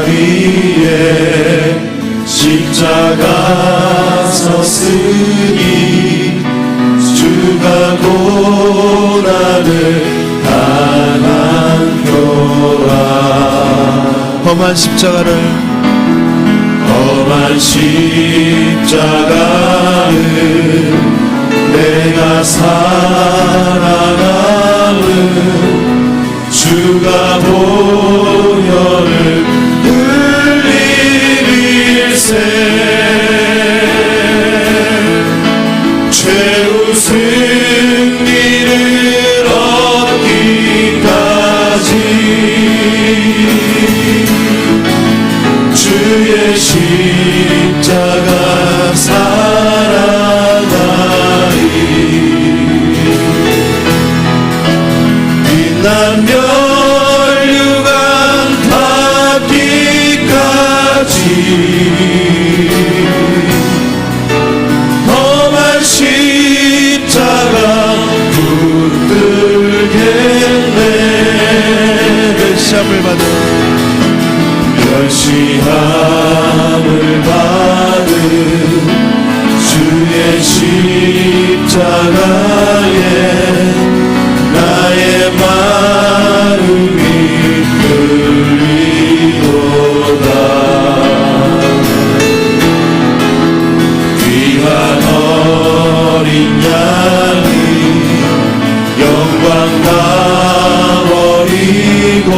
도리사리에 십자가 섰으니 주가 고난을 당한도다. 험한 십자가를 내가 살아가는 주가 보혈을 흘리릴세. 최후 승리를 얻기까지 주의 십자가 살아가리. 빛난 멸류관 닿기까지 험한 십자가 붙들겠네. 멸시함을 받은 주의 십자가에 나의 마음이 끌리도다. 귀한 어린 양이 영광 다 버리고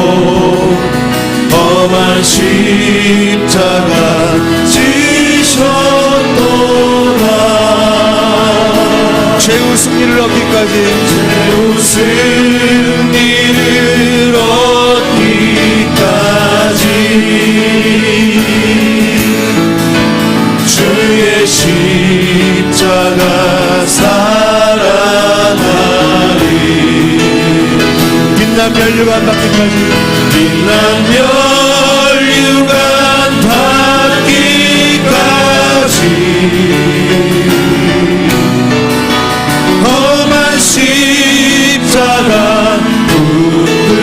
험한 십자가 지셨도다. 최후 승리를 얻기까지 최후 승리를 얻기까지 주의 십자가 살아나리. 빛난 멸류관 닿기까지 빛난 멸류관 닿기까지 험한 십자가 붙들겠네.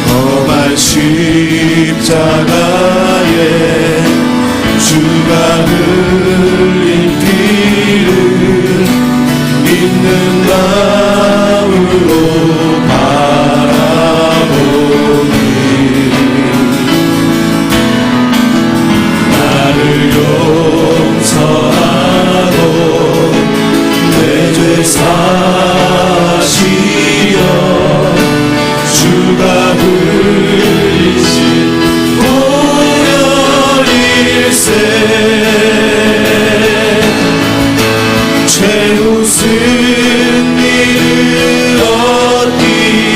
험한 십자가에 주가 흘린 피를 믿는 마음으로 바라보니 나를 용서하고 내 죄 사시어 주가 흘리신 보혈일세. 최후 승리를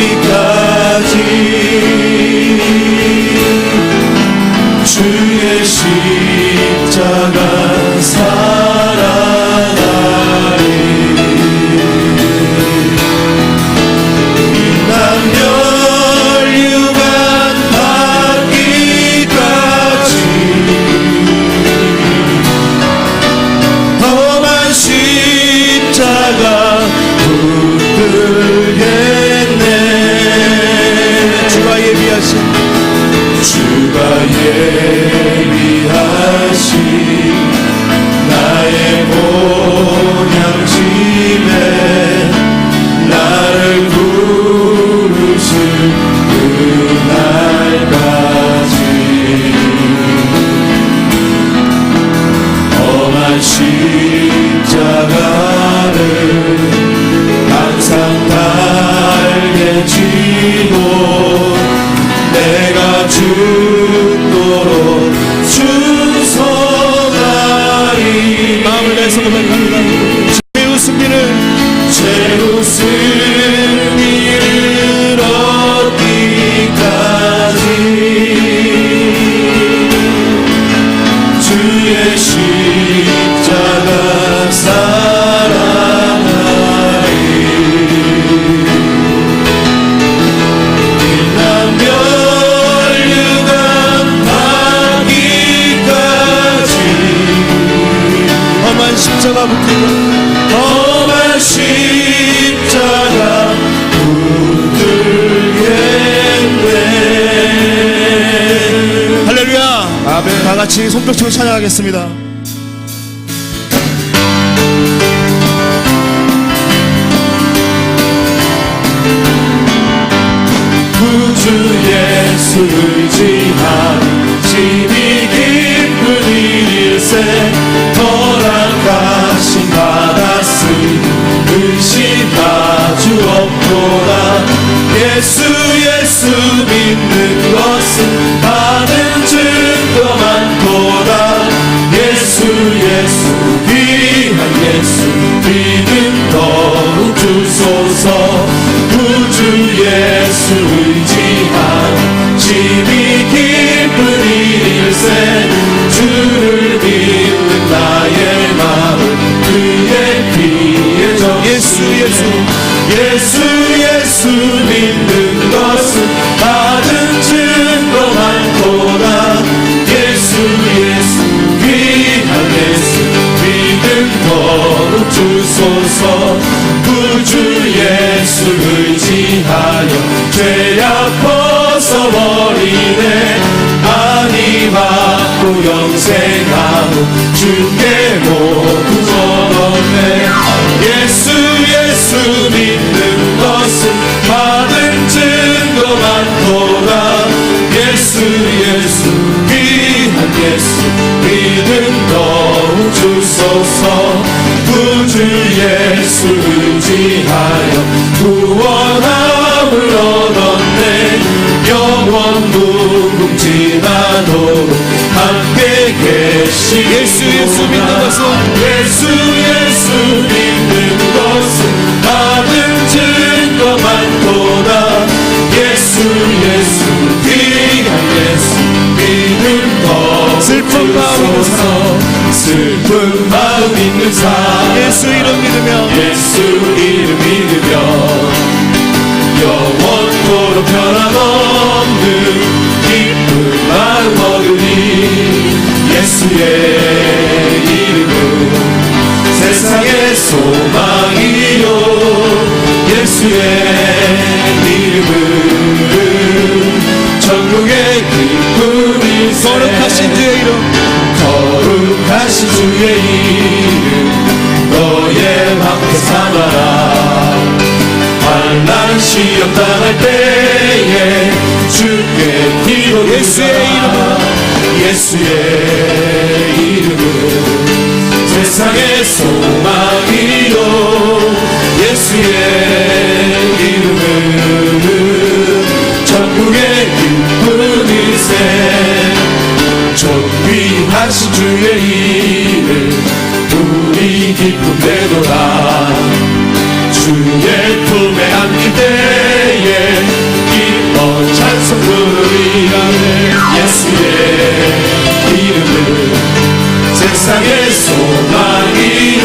얻기까지 주의 십자가 살아나리. 빛난 멸류관 닿기까지 험한 십자가 붙들겠네. 주가 예비하신 나의 본향집에 나를 부르신 그날까지 험한 십자가를 항상 달게 지고 내가 죽도록 충성하리. 마음을 다해서 고백합니다. 최후 승리를 얻기까지 주의 십자가 살아나리. 빛난 멸류관 닿기까지 험한 십자가 붙들고 험한 십자가 같이 손뼉치고 찬양하겠습니다. 구주 예수 의지하니 심히 기쁜 일일세 허락하신 받았으니 의심 아주 없도다 예수 믿는 것은 받은 증거 많도다 예수 귀한 예수 믿음 더욱 주소서 구주 예수 의지한 심히 기쁜 일일세 주를 믿는 나의 마음 그의 피에 정신해 예수 믿는 것은 받은 증거 많도다 예수 귀한 예수 믿음 더욱 주소서 구주 예수 의지하여 죄악 벗어버리네 아니 받고 영생하고 주께 모두 얻었네 예수 믿는 것은 받은 증거 많도다 예수 귀한 예수 믿음 더욱 주소서 구주 예수 의지하여 구원함을 얻었네 영원 무궁지나도록 함께 계시고 예수 믿는 것은 예수 믿는 것은 받은 증거 많도다 예수 귀한 예수 믿음 더 슬픈 마음 있는 사람 슬픈 마음 있는 사람 예수 이름 믿으며 영원토록 변함없는 기쁜 마음 얻으니 예수의 이름은 세상의 소망이요 예수의 이름은 천국의 기쁨일세 거룩하신 주의 이름 거룩하신 주의 이름 너의 방패 삼아라 환난 시험 당할 때에 주께 피로 예수의 이름은 세상의 소망이요 예수의 이름은 천국의 기쁨일세 존귀하신 주의 이름 우리 기쁨 되도다 주의 품에 안길 때에 기뻐 찬송 부르리라 예수의 이름은 세상의 소망이요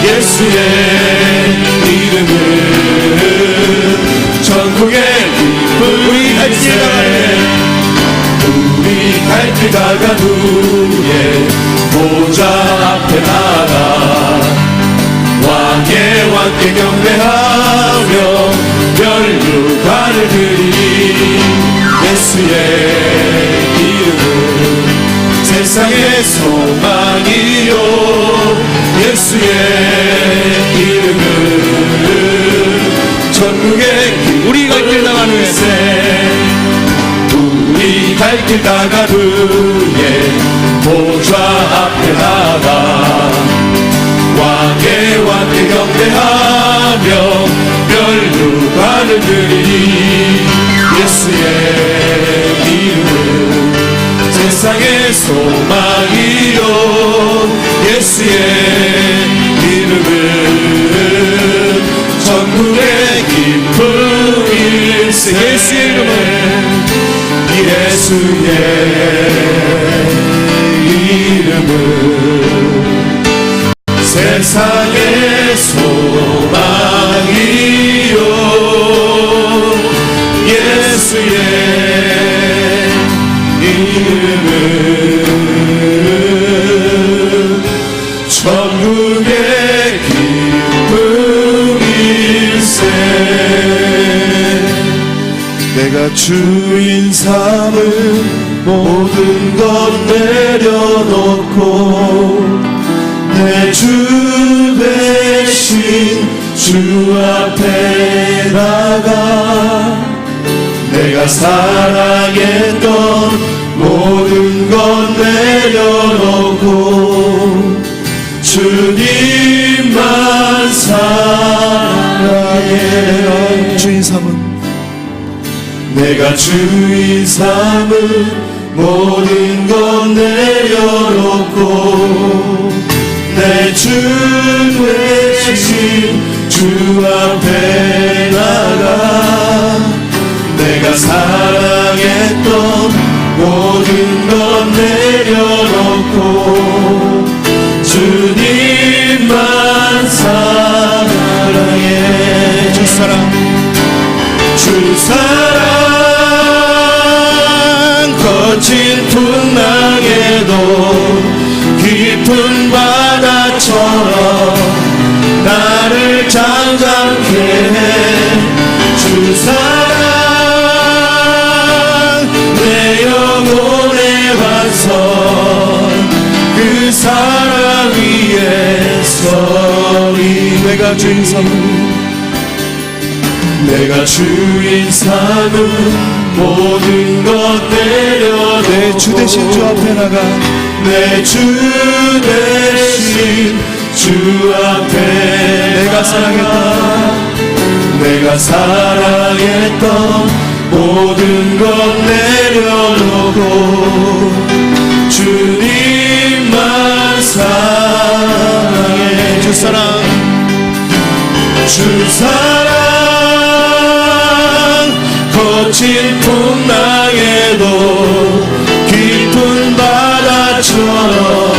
예수의 이름은 천국의 기쁨일세 우리 갈 길 다간 후에 보좌 앞에 나가 왕의 왕께 경배하며 멸류관을 드리니 예수의 이름은 세상의 소망이요 예수의 이름은 천국의 우리 갈 길 나간 후에 우리 갈 길 나간 후에 보좌 앞에 나가 왕께 경배하며 멸류관을 드리니 예수의 이름은 세상의 소망이요 예수의 이름은 천국의 기쁨일세 예수의 이름은 예수의 이름은 세상의 소망이요 예수의 이름은 천국의 기쁨일세 내가 주인 삼은 모든 것 내려놓고 내 주 대신 주 앞에 나가 내가 사랑했던 모든 것 내려놓고 주님만 사랑해. 주인 삼은 내가 주인 삼은 모든 것 내려놓고 내 주 대신 주 앞에 나가 내가 사랑했던 모든 것 내려놓고 주님만 사랑해. 주 사랑 거친 풍랑에도 깊은 바다처럼 나를 잠잠케 해. 주 사랑 내 영혼의 반석 그 사랑 위에 서리. 내가 주인 삼은 내가 주인 삼은 모든 것 내려놓고 내 주 대신 주 앞에 나가 내 주 대신 주 앞에 내가 사랑했던 모든 것 내려놓고 주님만 사랑해. 주 사랑 거친 풍랑에도 깊은 바다처럼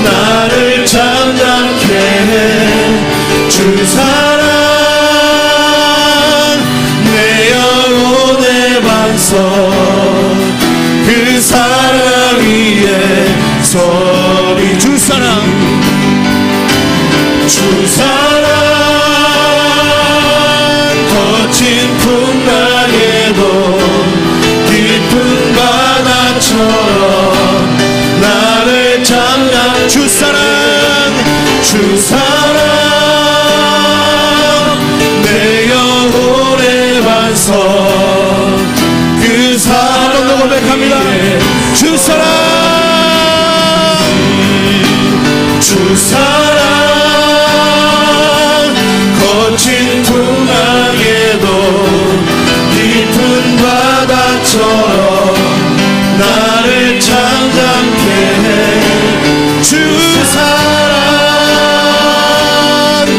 나를 잠잠케 해. 주 사랑 내 영혼의 반석 그 사랑 위에 서리. 주 사랑 거친 풍랑에도 깊은 바다처럼 나를 잠잠. 주 사랑 내 영혼의 반석 그 사랑 고백합니다. 주 사랑 거친 풍랑에도 깊은 바다처럼 나를 잠잠케 해. 주 사랑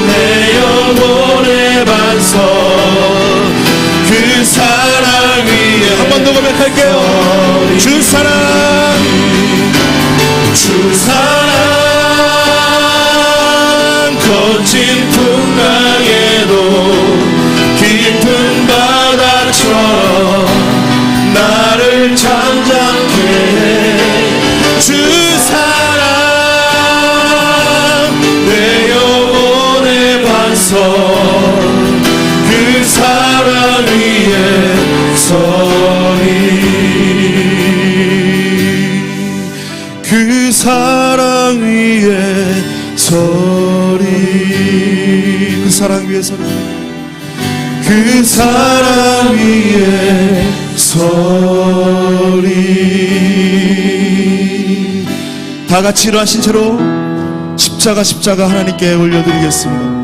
내 영혼의 반석 그 사랑 위에. 한 번 더 고백할게요. 주 사랑 거친 풍랑에도 깊은 바다처럼 나를 잠잠케 해. 주 사랑 내 영혼의 반석 그 사랑 위에 서리. 그 사랑 위에 서리. 그 사랑 위에 서리. 그 사랑 위에 서리. 다 같이 일어나신 채로 십자가 하나님께 올려드리겠습니다.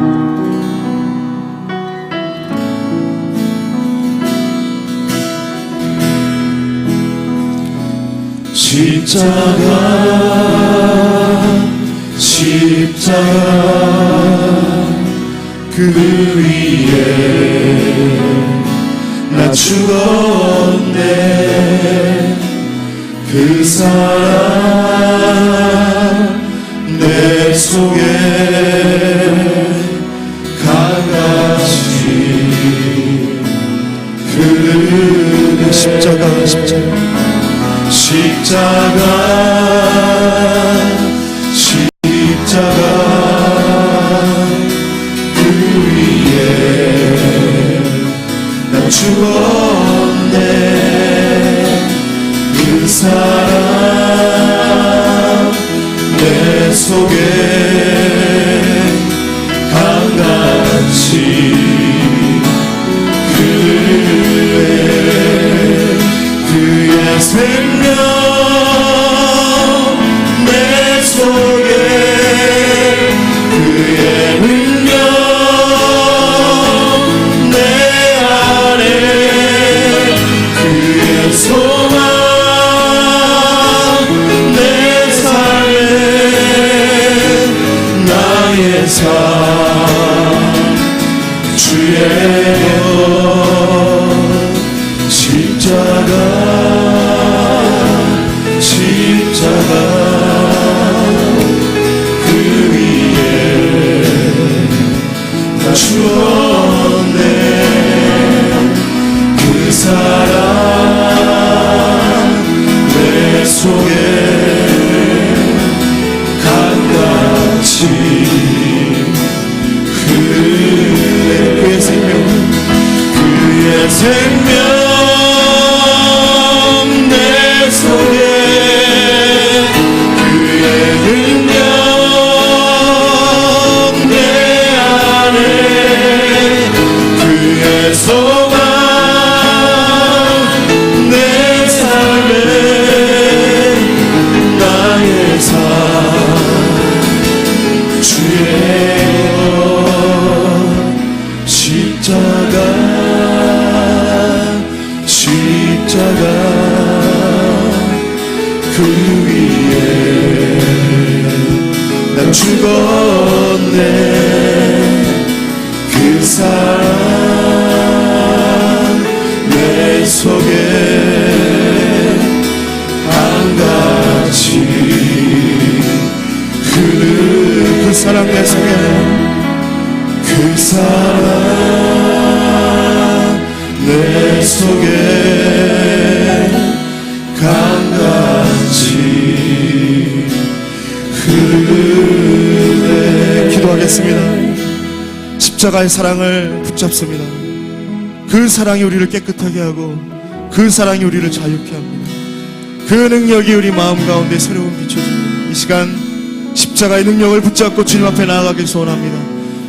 십자가 그 위에 나 죽었네. 그 사랑 내 속에 강같이 흐르네. 십자가 그 위에 나 죽었네. 그 사랑 속에 강같이 그의 생명 내 속에 그의 능력 내 안에 그의 소망 내 삶에 나의 삶 주의 십자가 그 위에 다 주었네 그 사랑 내 속에 강같이 그의 생명 내 속에 그의 능력 내 안에 그의 소망 내 삶에 나의 삶 주의 십자가 그 위에 난 죽었네 그 사랑 내 속에 강같이 그 사랑 내 속에 그 사랑 내 속에 강같이 흐르네. 기도하겠습니다. 십자가의 사랑을 붙잡습니다. 그 사랑이 우리를 깨끗하게 하고 그 사랑이 우리를 자유케 합니다. 그 능력이 우리 마음 가운데 새로운 빛을 줍니다. 이 시간 십자가의 능력을 붙잡고 주님 앞에 나아가길 소원합니다.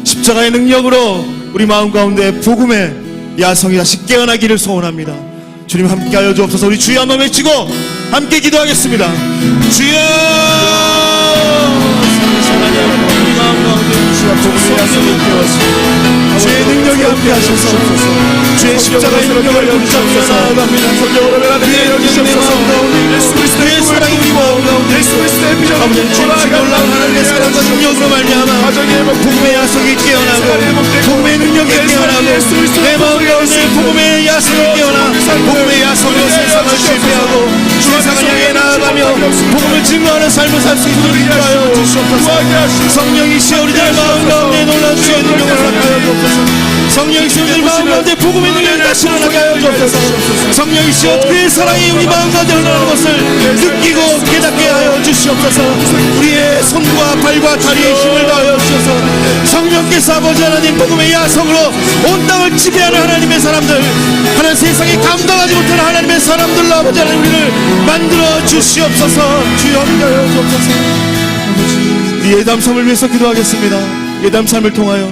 십자가의 능력으로 우리 마음 가운데 복음의 야성이 다시 깨어나기를 소원합니다. 주님 함께하여 주옵소서. 우리 주여 한번 외치고 함께 기도하겠습니다. 주여 우리 마음 가운데 주여 복음의 야성이 깨어나시고 주의 능력이 함께하셔서 주의 십자가의 능력을 붙잡소서. 그의 주님의 마음 가운데 그의 사랑이 우리 마음 가운데 아버지 주님의 놀라운 하나님의 사랑과 능력으로 말미암아 복음의 야성이 깨어나고 복음의 능력이 깨어나고 내 마음 가운데 복음의 야성이 깨어나 복음의 야성으로 세상을 실패하고 세상을 향해 나아가며 복음을 증거하는 삶을 살 수 있도록 인도하여 주시옵소서. 성령이시여 우리들의 마음 가운데 놀라운 주의 능력을 허락하여 주옵소서. 성령이시여 우리들 마음 가운데 복음의 능력을 다시 일어나게 하여 주옵소서. 성령이시여 그의 사랑이 우리 마음 가운데 흘러나는 것을 느끼고 깨닫게 하여 주시옵소서. 우리의 손과 발과 다리에 힘을 다하여 주셔서 성령께서 아버지 하나님 복음의 야성으로 온 땅을 지배하는 하나님의 사람들 하나님 세상에 감당하지 못하는 하나님의 사람들로 아버지 하나님 우리를 만들어 주시옵소서. 주여 함께하여 주옵소서. 우리 예담섬을 위해서 기도하겠습니다. 예담섬을 통하여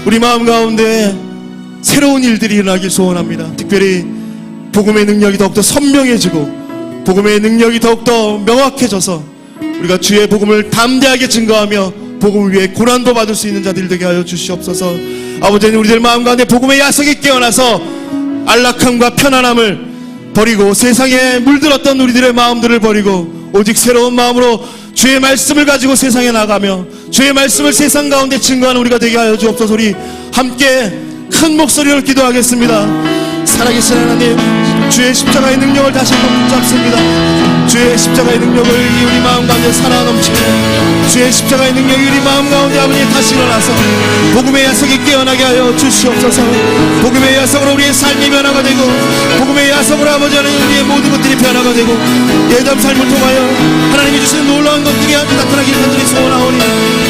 우리 마음 가운데 새로운 일들이 일어나길 소원합니다. 특별히 복음의 능력이 더욱더 선명해지고 복음의 능력이 더욱더 명확해져서 우리가 주의 복음을 담대하게 증거하며 복음을 위해 고난도 받을 수 있는 자들 되게 하여 주시옵소서. 아버지 하나님 우리들 마음 가운데 복음의 야성이 깨어나서 안락함과 편안함을 버리고 세상에 물들었던 우리들의 마음들을 버리고 오직 새로운 마음으로 주의 말씀을 가지고 세상에 나가며 주의 말씀을 세상 가운데 증거하는 우리가 되게 하여 주옵소서. 우리 함께 큰 목소리로 기도하겠습니다. 살아계신 하나님 주의 십자가의 능력을 다시 한번 붙잡습니다. 주의 십자가의 능력을 우리 마음 가운데 살아 넘치게 주의 십자가의 능력이 우리 마음 가운데 아버지 다시 일어나서 복음의 야성이 깨어나게 하여 주시옵소서. 복음의 야성으로 우리의 삶이 변화가 되고 복음의 야성으로 아버지 하나님 우리의 모든 것들이 변화가 되고 예담 삶을 통하여 하나님이 주시는 놀라운 것들이 아주 나타나기를 간절히 소원하오니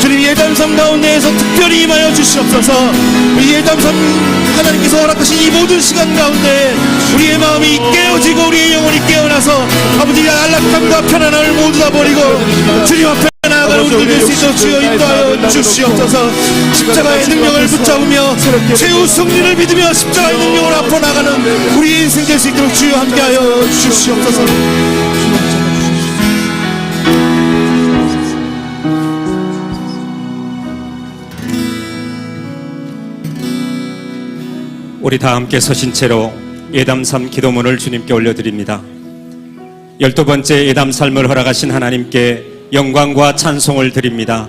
주님 예담 삶 가운데에서 특별히 임하여 주시옵소서. 우리 예담 삶 하나님께서 허락하신 이 모든 시간 가운데 우리의 마음이 깨어지고 우리의 영혼이 깨어나서 아버지의 안락함과 편안함을 모두 다 버리고 주님 앞에 나아가는 우리를 될 수 있도록 주여 인도하여 주시옵소서. 십자가의 능력을 붙잡으며 최후 승리를 믿으며 십자가의 능력을 앞으로 나가는 우리 인생 될 수 있도록 주여 함께하여 주시옵소서. 우리 다 함께 서신 채로 예담3 기도문을 주님께 올려드립니다. 12번째 예담 삶을 허락하신 하나님께 영광과 찬송을 드립니다.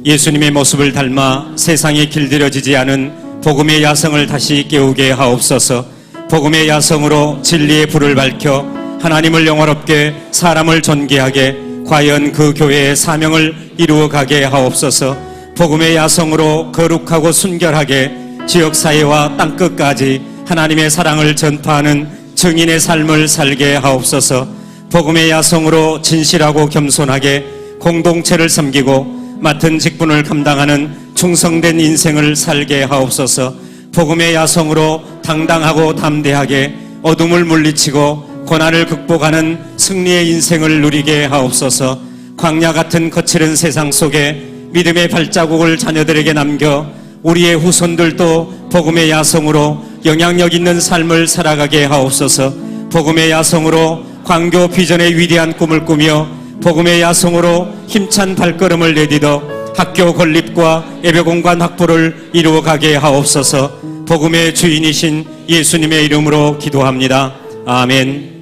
예수님의 모습을 닮아 세상에 길들여지지 않은 복음의 야성을 다시 깨우게 하옵소서. 복음의 야성으로 진리의 불을 밝혀 하나님을 영화롭게 사람을 존귀하게 과연 그 교회의 사명을 이루어가게 하옵소서. 복음의 야성으로 거룩하고 순결하게 지역사회와 땅끝까지 하나님의 사랑을 전파하는 증인의 삶을 살게 하옵소서. 복음의 야성으로 진실하고 겸손하게 공동체를 섬기고 맡은 직분을 감당하는 충성된 인생을 살게 하옵소서. 복음의 야성으로 당당하고 담대하게 어둠을 물리치고 고난을 극복하는 승리의 인생을 누리게 하옵소서. 광야 같은 거칠은 세상 속에 믿음의 발자국을 자녀들에게 남겨 우리의 후손들도 복음의 야성으로 영향력 있는 삶을 살아가게 하옵소서. 복음의 야성으로 광교 비전의 위대한 꿈을 꾸며 복음의 야성으로 힘찬 발걸음을 내딛어 학교 건립과 예배공간 확보를 이루어가게 하옵소서. 복음의 주인이신 예수님의 이름으로 기도합니다. 아멘.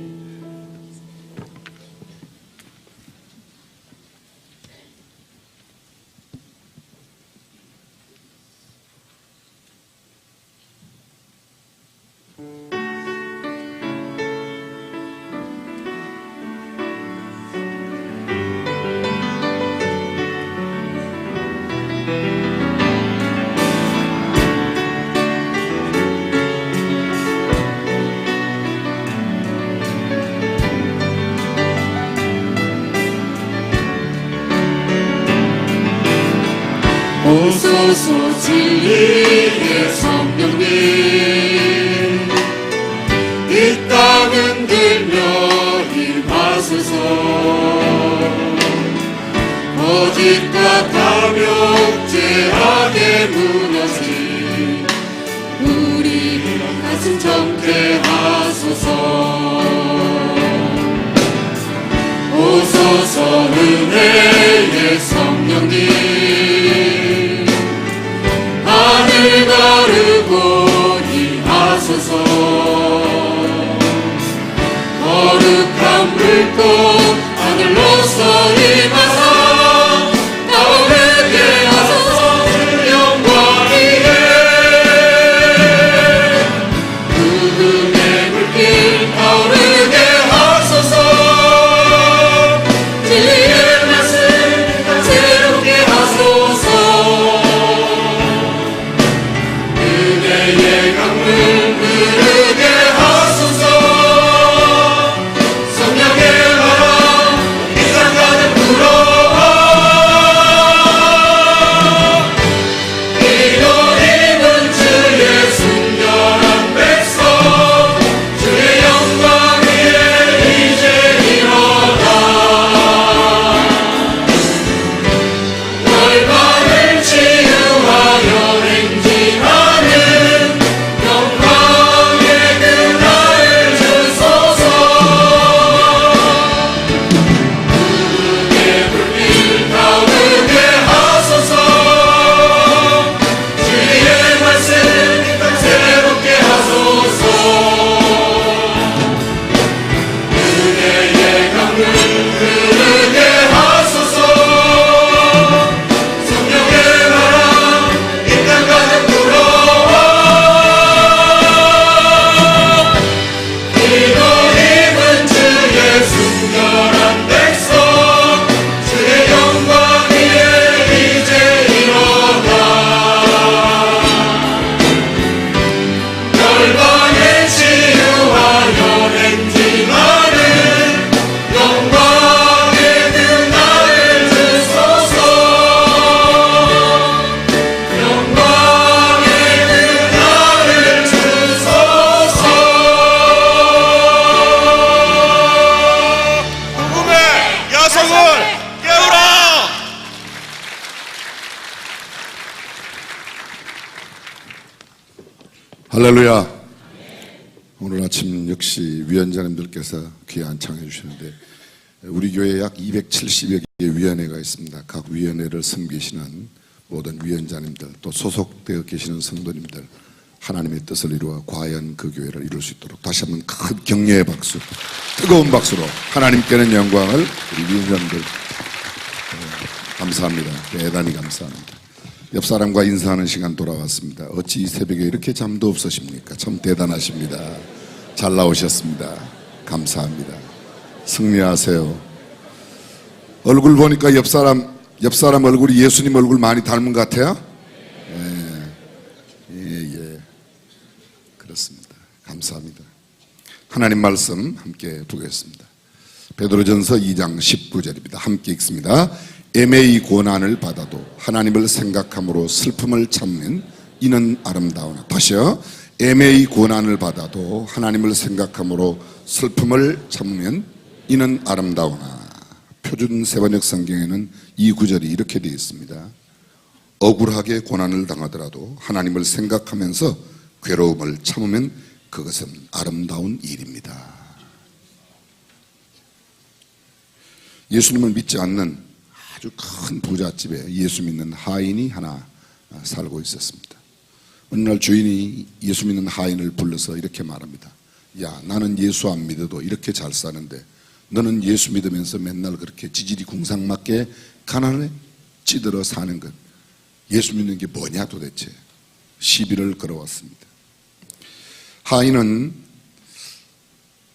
오소서 진리의 성령님 이 땅 흔들며 임하소서. 거짓과 탐욕죄악에 무너진 우리 가슴 정케 하소서. 오소서 은혜의 성령님 하늘 가르고 임하소서. 거룩한 불꽃 하늘로서 임하사 나오게 하소서. 영광 위에 구름의 불길 타오르게 하소서. 진리의 말씀 새롭게 하소서. 은혜의 강물 흐르게 하소서. 성령의 바람 이 땅 가득 불어와 이로 입은 주의 순결한 백성 주의 영광 위에 이제 일어나 열방을 치유하여 행진하는 영광 할렐루야. 오늘 아침 역시 위원장님들께서 귀한 창해 주시는데 우리 교회에 약 270여 개의 위원회가 있습니다. 각 위원회를 섬기시는 모든 위원장님들 또 소속되어 계시는 성도님들 하나님의 뜻을 이루어 과연 그 교회를 이룰 수 있도록 다시 한번 큰 격려의 박수, 뜨거운 박수로 하나님께는 영광을 우리 위원장님들 감사합니다. 대단히 감사합니다. 옆 사람과 인사하는 시간 돌아왔습니다. 어찌 이 새벽에 이렇게 잠도 없으십니까? 참 대단하십니다. 잘 나오셨습니다. 감사합니다. 승리하세요. 얼굴 보니까 옆 사람 얼굴이 예수님 얼굴 많이 닮은 것 같아요? 예. 그렇습니다. 감사합니다. 하나님 말씀 함께 보겠습니다. 베드로전서 2장 19절입니다. 함께 읽습니다. 애매히 고난을 받아도 하나님을 생각함으로 슬픔을 참는 이는 아름다우나. 다시요. 애매히 고난을 받아도 하나님을 생각함으로 슬픔을 참으면 이는 아름다우나. 표준 세번역 성경에는 이 구절이 이렇게 되어 있습니다. 억울하게 고난을 당하더라도 하나님을 생각하면서 괴로움을 참으면 그것은 아름다운 일입니다. 예수님을 믿지 않는 아주 큰 부잣집에 예수 믿는 하인이 하나 살고 있었습니다. 어느 날 주인이 예수 믿는 하인을 불러서 이렇게 말합니다. 야, 나는 예수 안 믿어도 이렇게 잘 사는데 너는 예수 믿으면서 맨날 그렇게 지질이 궁상맞게 가난에 찌들어 사는 것, 예수 믿는 게 뭐냐 도대체. 시비를 걸어왔습니다. 하인은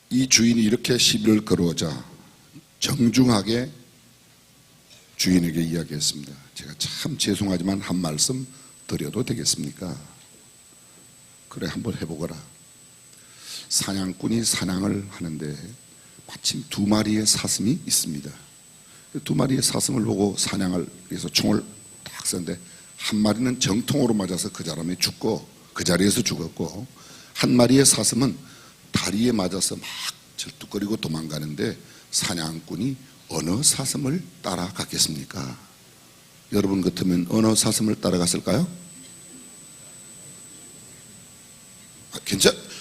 이 주인이 이렇게 시비를 걸어오자 정중하게 주인에게 이야기했습니다. 제가 참 죄송하지만 한 말씀 드려도 되겠습니까? 그래, 한번 해보거라. 사냥꾼이 사냥을 하는데 마침 두 마리의 사슴이 있습니다. 두 마리의 사슴을 보고 사냥을 위해서 총을 딱 쐈는데 한 마리는 정통으로 맞아서 그 사람이 죽고 그 자리에서 죽었고, 한 마리의 사슴은 다리에 맞아서 막 절뚝거리고 도망가는데 사냥꾼이 어느 사슴을 따라갔겠습니까? 여러분 같으면 어느 사슴을 따라갔을까요?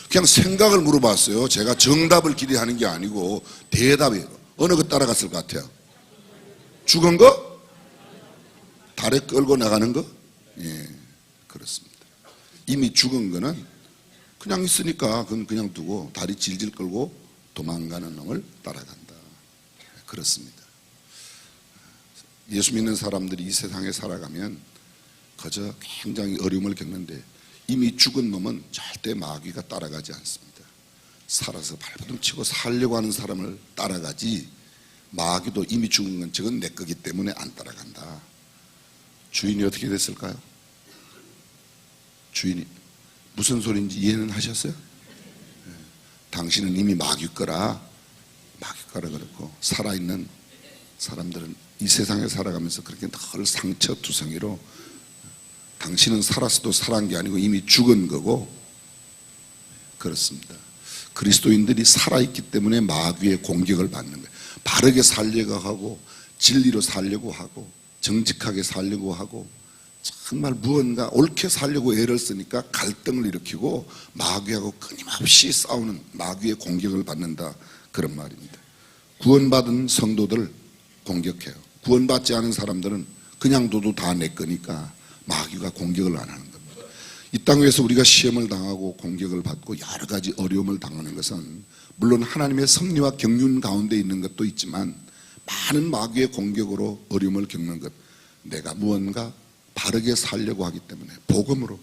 그냥 생각을 물어봤어요. 제가 정답을 기대하는 게 아니고 대답이에요. 어느 거 따라갔을 것 같아요? 죽은 거? 달에 끌고 나가는 거? 예, 그렇습니다. 이미 죽은 거는 그냥 있으니까 그건 그냥 두고 다리 질질 끌고 도망가는 놈을 따라간다. 그렇습니다. 예수 믿는 사람들이 이 세상에 살아가면 그저 굉장히 어려움을 겪는데 이미 죽은 놈은 절대 마귀가 따라가지 않습니다. 살아서 발버둥 치고 살려고 하는 사람을 따라가지, 마귀도 이미 죽은 건 저건 내 거기 때문에 안 따라간다. 주인이 어떻게 됐을까요? 주인이 무슨 소리인지 이해는 하셨어요? 당신은 이미 마귀 거라 그렇고, 살아있는 사람들은 이 세상에 살아가면서 그렇게 늘 상처투성이로 당신은 살았어도 살아난 게 아니고 이미 죽은 거고. 그렇습니다. 그리스도인들이 살아있기 때문에 마귀의 공격을 받는 거예요. 바르게 살려고 하고 진리로 살려고 하고 정직하게 살려고 하고 정말 무언가 옳게 살려고 애를 쓰니까 갈등을 일으키고 마귀하고 끊임없이 싸우는, 마귀의 공격을 받는다, 그런 말입니다. 구원받은 성도들 공격해요. 구원받지 않은 사람들은 그냥 둬도 다 내 거니까 마귀가 공격을 안 하는 겁니다. 이 땅에서 우리가 시험을 당하고 공격을 받고 여러 가지 어려움을 당하는 것은 물론 하나님의 섭리와 경륜 가운데 있는 것도 있지만 많은 마귀의 공격으로 어려움을 겪는 것, 내가 무언가 바르게 살려고 하기 때문에, 복음으로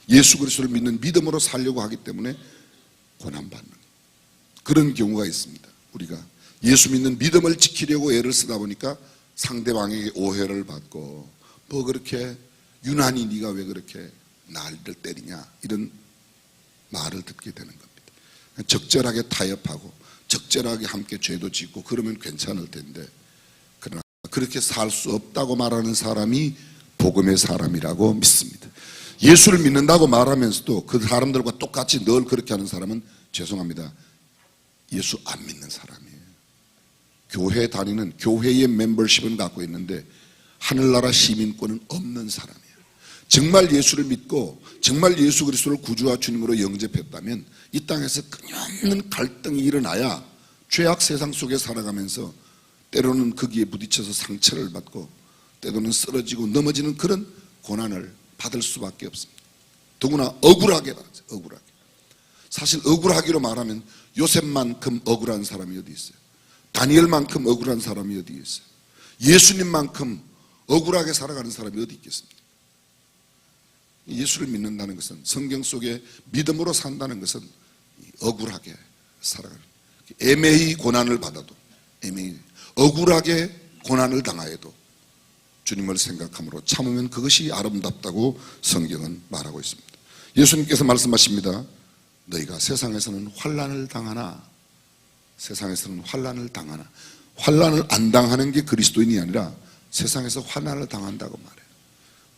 예수 그리스도를 믿는 믿음으로 살려고 하기 때문에 고난받는 그런 경우가 있습니다. 우리가 예수 믿는 믿음을 지키려고 애를 쓰다 보니까 상대방에게 오해를 받고, 뭐 그렇게 유난히 네가 왜 그렇게 나를 때리냐, 이런 말을 듣게 되는 겁니다. 적절하게 타협하고 적절하게 함께 죄도 짓고 그러면 괜찮을 텐데, 그러나 그렇게 살 수 없다고 말하는 사람이 복음의 사람이라고 믿습니다. 예수를 믿는다고 말하면서도 그 사람들과 똑같이 늘 그렇게 하는 사람은 죄송합니다, 예수 안 믿는 사람이에요. 교회 다니는, 교회의 멤버십은 갖고 있는데 하늘나라 시민권은 없는 사람이에요. 정말 예수를 믿고 정말 예수 그리스도를 구주와 주님으로 영접했다면 이 땅에서 끊임없는 갈등이 일어나야 죄악 세상 속에 살아가면서 때로는 거기에 부딪혀서 상처를 받고 때로는 쓰러지고 넘어지는 그런 고난을 받을 수밖에 없습니다. 더구나 억울하게 받죠. 억울하게. 사실 억울하기로 말하면 요셉만큼 억울한 사람이 어디 있어요? 다니엘만큼 억울한 사람이 어디 있어요? 예수님만큼 억울하게 살아가는 사람이 어디 있겠습니까? 예수를 믿는다는 것은, 성경 속에 믿음으로 산다는 것은 억울하게 살아가는, 애매히 고난을 받아도, 애매히 억울하게 고난을 당하여도 주님을 생각함으로 참으면 그것이 아름답다고 성경은 말하고 있습니다. 예수님께서 말씀하십니다. 너희가 세상에서는 환난을 당하나, 세상에서는 환난을 당하나. 환난을 안 당하는 게 그리스도인이 아니라 세상에서 환난을 당한다고 말해요.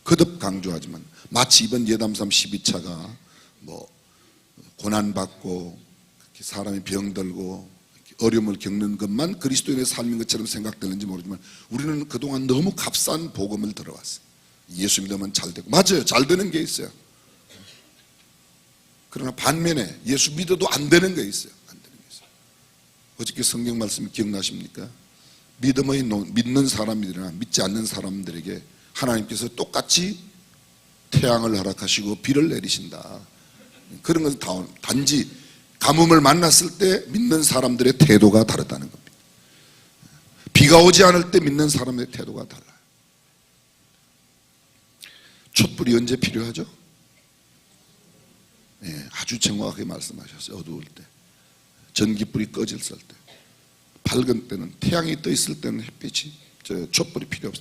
거듭 강조하지만 마치 이번 예담삼 12차가 뭐 고난받고 사람이 병들고 어려움을 겪는 것만 그리스도인의 삶인 것처럼 생각되는지 모르지만 우리는 그동안 너무 값싼 복음을 들어왔어요. 예수 믿으면 잘 되고, 맞아요, 잘 되는 게 있어요. 그러나 반면에 예수 믿어도 안 되는 게 있어요. 안 되는 게 있어요. 어저께 성경 말씀이 기억나십니까? 믿는 사람들이나 믿지 않는 사람들에게 하나님께서 똑같이 태양을 허락하시고 비를 내리신다. 그런 것은 단지 가뭄을 만났을 때 믿는 사람들의 태도가 다르다는 겁니다. 비가 오지 않을 때 믿는 사람의 태도가 달라요. 촛불이 언제 필요하죠? 아주 정확하게 말씀하셨어요. 어두울 때, 전기불이 꺼질 때, 밝은 때는, 태양이 떠 있을 때는 햇빛이, 촛불이 필요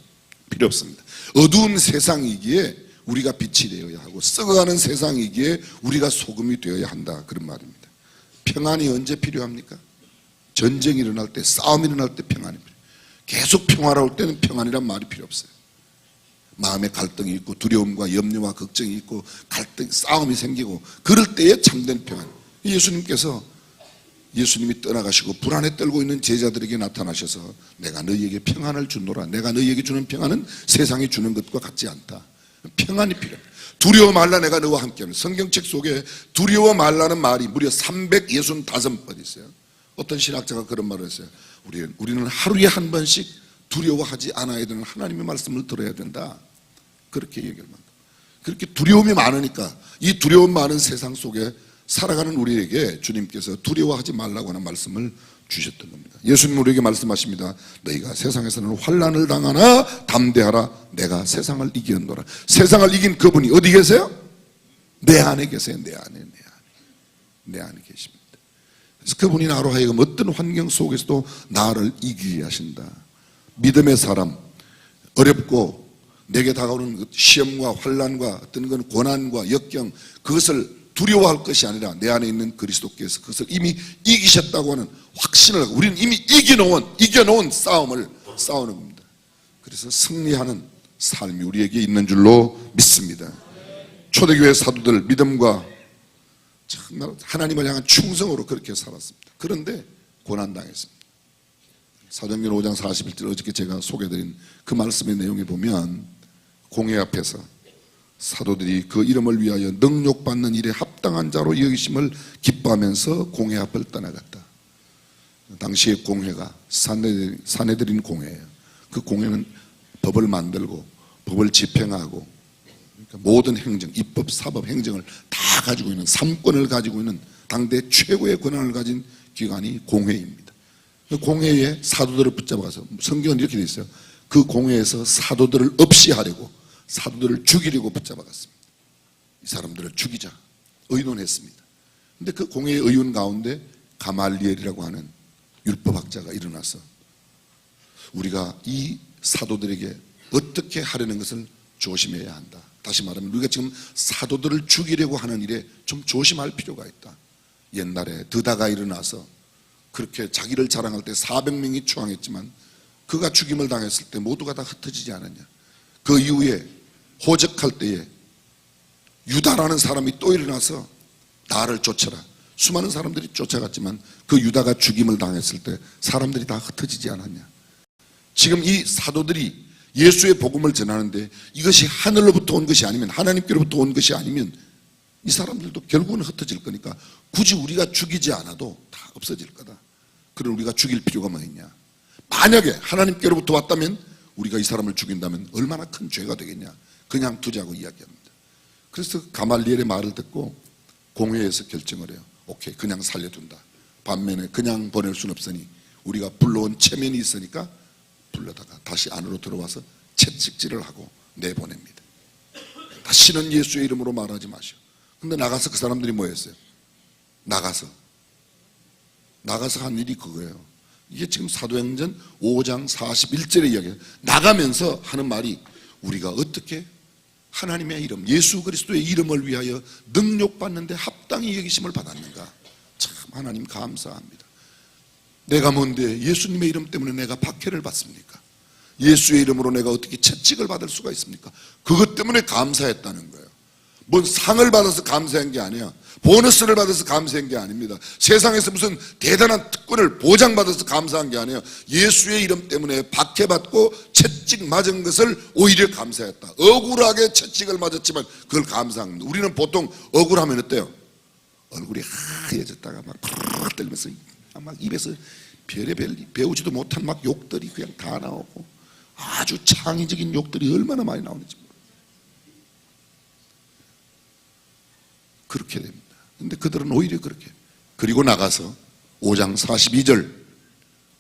없습니다. 어두운 세상이기에 우리가 빛이 되어야 하고, 썩어가는 세상이기에 우리가 소금이 되어야 한다, 그런 말입니다. 평안이 언제 필요합니까? 전쟁이 일어날 때, 싸움이 일어날 때 평안이 필요해요. 계속 평화로울 때는 평안이란 말이 필요 없어요. 마음에 갈등이 있고 두려움과 염려와 걱정이 있고 갈등, 싸움이 생기고 그럴 때에 참된 평안. 예수님이 떠나가시고 불안에 떨고 있는 제자들에게 나타나셔서 내가 너희에게 평안을 주노라. 내가 너희에게 주는 평안은 세상이 주는 것과 같지 않다. 평안이 필요합니다. 두려워 말라, 내가 너와 함께하는. 성경책 속에 두려워 말라는 말이 무려 365번 있어요. 어떤 신학자가 그런 말을 했어요. 우리는 하루에 한 번씩 두려워하지 않아야 되는 하나님의 말씀을 들어야 된다. 그렇게 얘기를 합니다. 그렇게 두려움이 많으니까 이 두려움 많은 세상 속에 살아가는 우리에게 주님께서 두려워하지 말라고 하는 말씀을 주셨던 겁니다. 예수님 우리에게 말씀하십니다. 너희가 세상에서는 환난을 당하나 담대하라. 내가 세상을 이겼노라. 세상을 이긴 그분이 어디 계세요? 내 안에 계세요. 내 안에 계십니다. 그래서 그분이 나로 하여금 어떤 환경 속에서도 나를 이기게 하신다. 믿음의 사람, 어렵고 내게 다가오는 시험과 환난과 어떤 건 고난과 역경, 그것을 두려워할 것이 아니라 내 안에 있는 그리스도께서 그것을 이미 이기셨다고 하는 확신을 하고, 우리는 이미 이겨놓은 싸움을 싸우는 겁니다. 그래서 승리하는 삶이 우리에게 있는 줄로 믿습니다. 초대교회 사도들 믿음과 정말 하나님을 향한 충성으로 그렇게 살았습니다. 그런데 고난당했습니다. 사도행전 5장 41절 어저께 제가 소개드린 그 말씀의 내용에 보면 공회 앞에서 사도들이 그 이름을 위하여 능욕받는 일에 합당한 자로 여기심을 기뻐하면서 공회 앞을 떠나갔다. 당시의 공회가 사내들인 공회예요. 그 공회는 법을 만들고 법을 집행하고, 그러니까 모든 행정, 입법, 사법, 행정을 다 가지고 있는, 삼권을 가지고 있는 당대 최고의 권한을 가진 기관이 공회입니다. 그 공회에 사도들을 붙잡아서, 성경은 이렇게 돼 있어요. 그 공회에서 사도들을 없이 하려고, 사도들을 죽이려고 붙잡아갔습니다. 이 사람들을 죽이자 의논했습니다. 근데 그 공회의 의원 가운데 가말리엘이라고 하는 율법학자가 일어나서 우리가 이 사도들에게 어떻게 하려는 것을 조심해야 한다. 다시 말하면 우리가 지금 사도들을 죽이려고 하는 일에 좀 조심할 필요가 있다. 옛날에 드다가 일어나서 그렇게 자기를 자랑할 때 400명이 추앙했지만 그가 죽임을 당했을 때 모두가 다 흩어지지 않았냐. 그 이후에 호적할 때에 유다라는 사람이 또 일어나서 나를 쫓아라. 수많은 사람들이 쫓아갔지만 그 유다가 죽임을 당했을 때 사람들이 다 흩어지지 않았냐. 지금 이 사도들이 예수의 복음을 전하는데 이것이 하늘로부터 온 것이 아니면, 하나님께로부터 온 것이 아니면 이 사람들도 결국은 흩어질 거니까 굳이 우리가 죽이지 않아도 다 없어질 거다. 그걸 우리가 죽일 필요가 뭐 있냐. 만약에 하나님께로부터 왔다면 우리가 이 사람을 죽인다면 얼마나 큰 죄가 되겠냐. 그냥 두자고 이야기합니다. 그래서 가말리엘의 말을 듣고 공회에서 결정을 해요. 오케이, 그냥 살려둔다. 반면에 그냥 보낼 수는 없으니 우리가 불러온 체면이 있으니까 불러다가 다시 안으로 들어와서 채찍질을 하고 내보냅니다. 다시는 예수의 이름으로 말하지 마시오. 근데 나가서 그 사람들이 뭐 했어요? 나가서 한 일이 그거예요. 이게 지금 사도행전 5장 41절의 이야기예요. 나가면서 하는 말이, 우리가 어떻게 하나님의 이름, 예수 그리스도의 이름을 위하여 능욕받는데 합당히 여기심을 받았는가. 참 하나님 감사합니다. 내가 뭔데 예수님의 이름 때문에 내가 박해를 받습니까? 예수의 이름으로 내가 어떻게 채찍을 받을 수가 있습니까? 그것 때문에 감사했다는 거예요. 뭔 상을 받아서 감사한 게 아니야. 보너스를 받아서 감사한 게 아닙니다. 세상에서 무슨 대단한 특권을 보장받아서 감사한 게 아니에요. 예수의 이름 때문에 박해받고 채찍 맞은 것을 오히려 감사했다. 억울하게 채찍을 맞았지만 그걸 감사한 겁니다. 우리는 보통 억울하면 어때요? 얼굴이 하얘졌다가 막 팍 떨면서 막 입에서 별의별 배우지도 못한 막 욕들이 그냥 다 나오고, 아주 창의적인 욕들이 얼마나 많이 나오는지 모르겠어요. 그렇게 됩니다. 근데 그들은 오히려 그렇게. 그리고 나가서 5장 42절,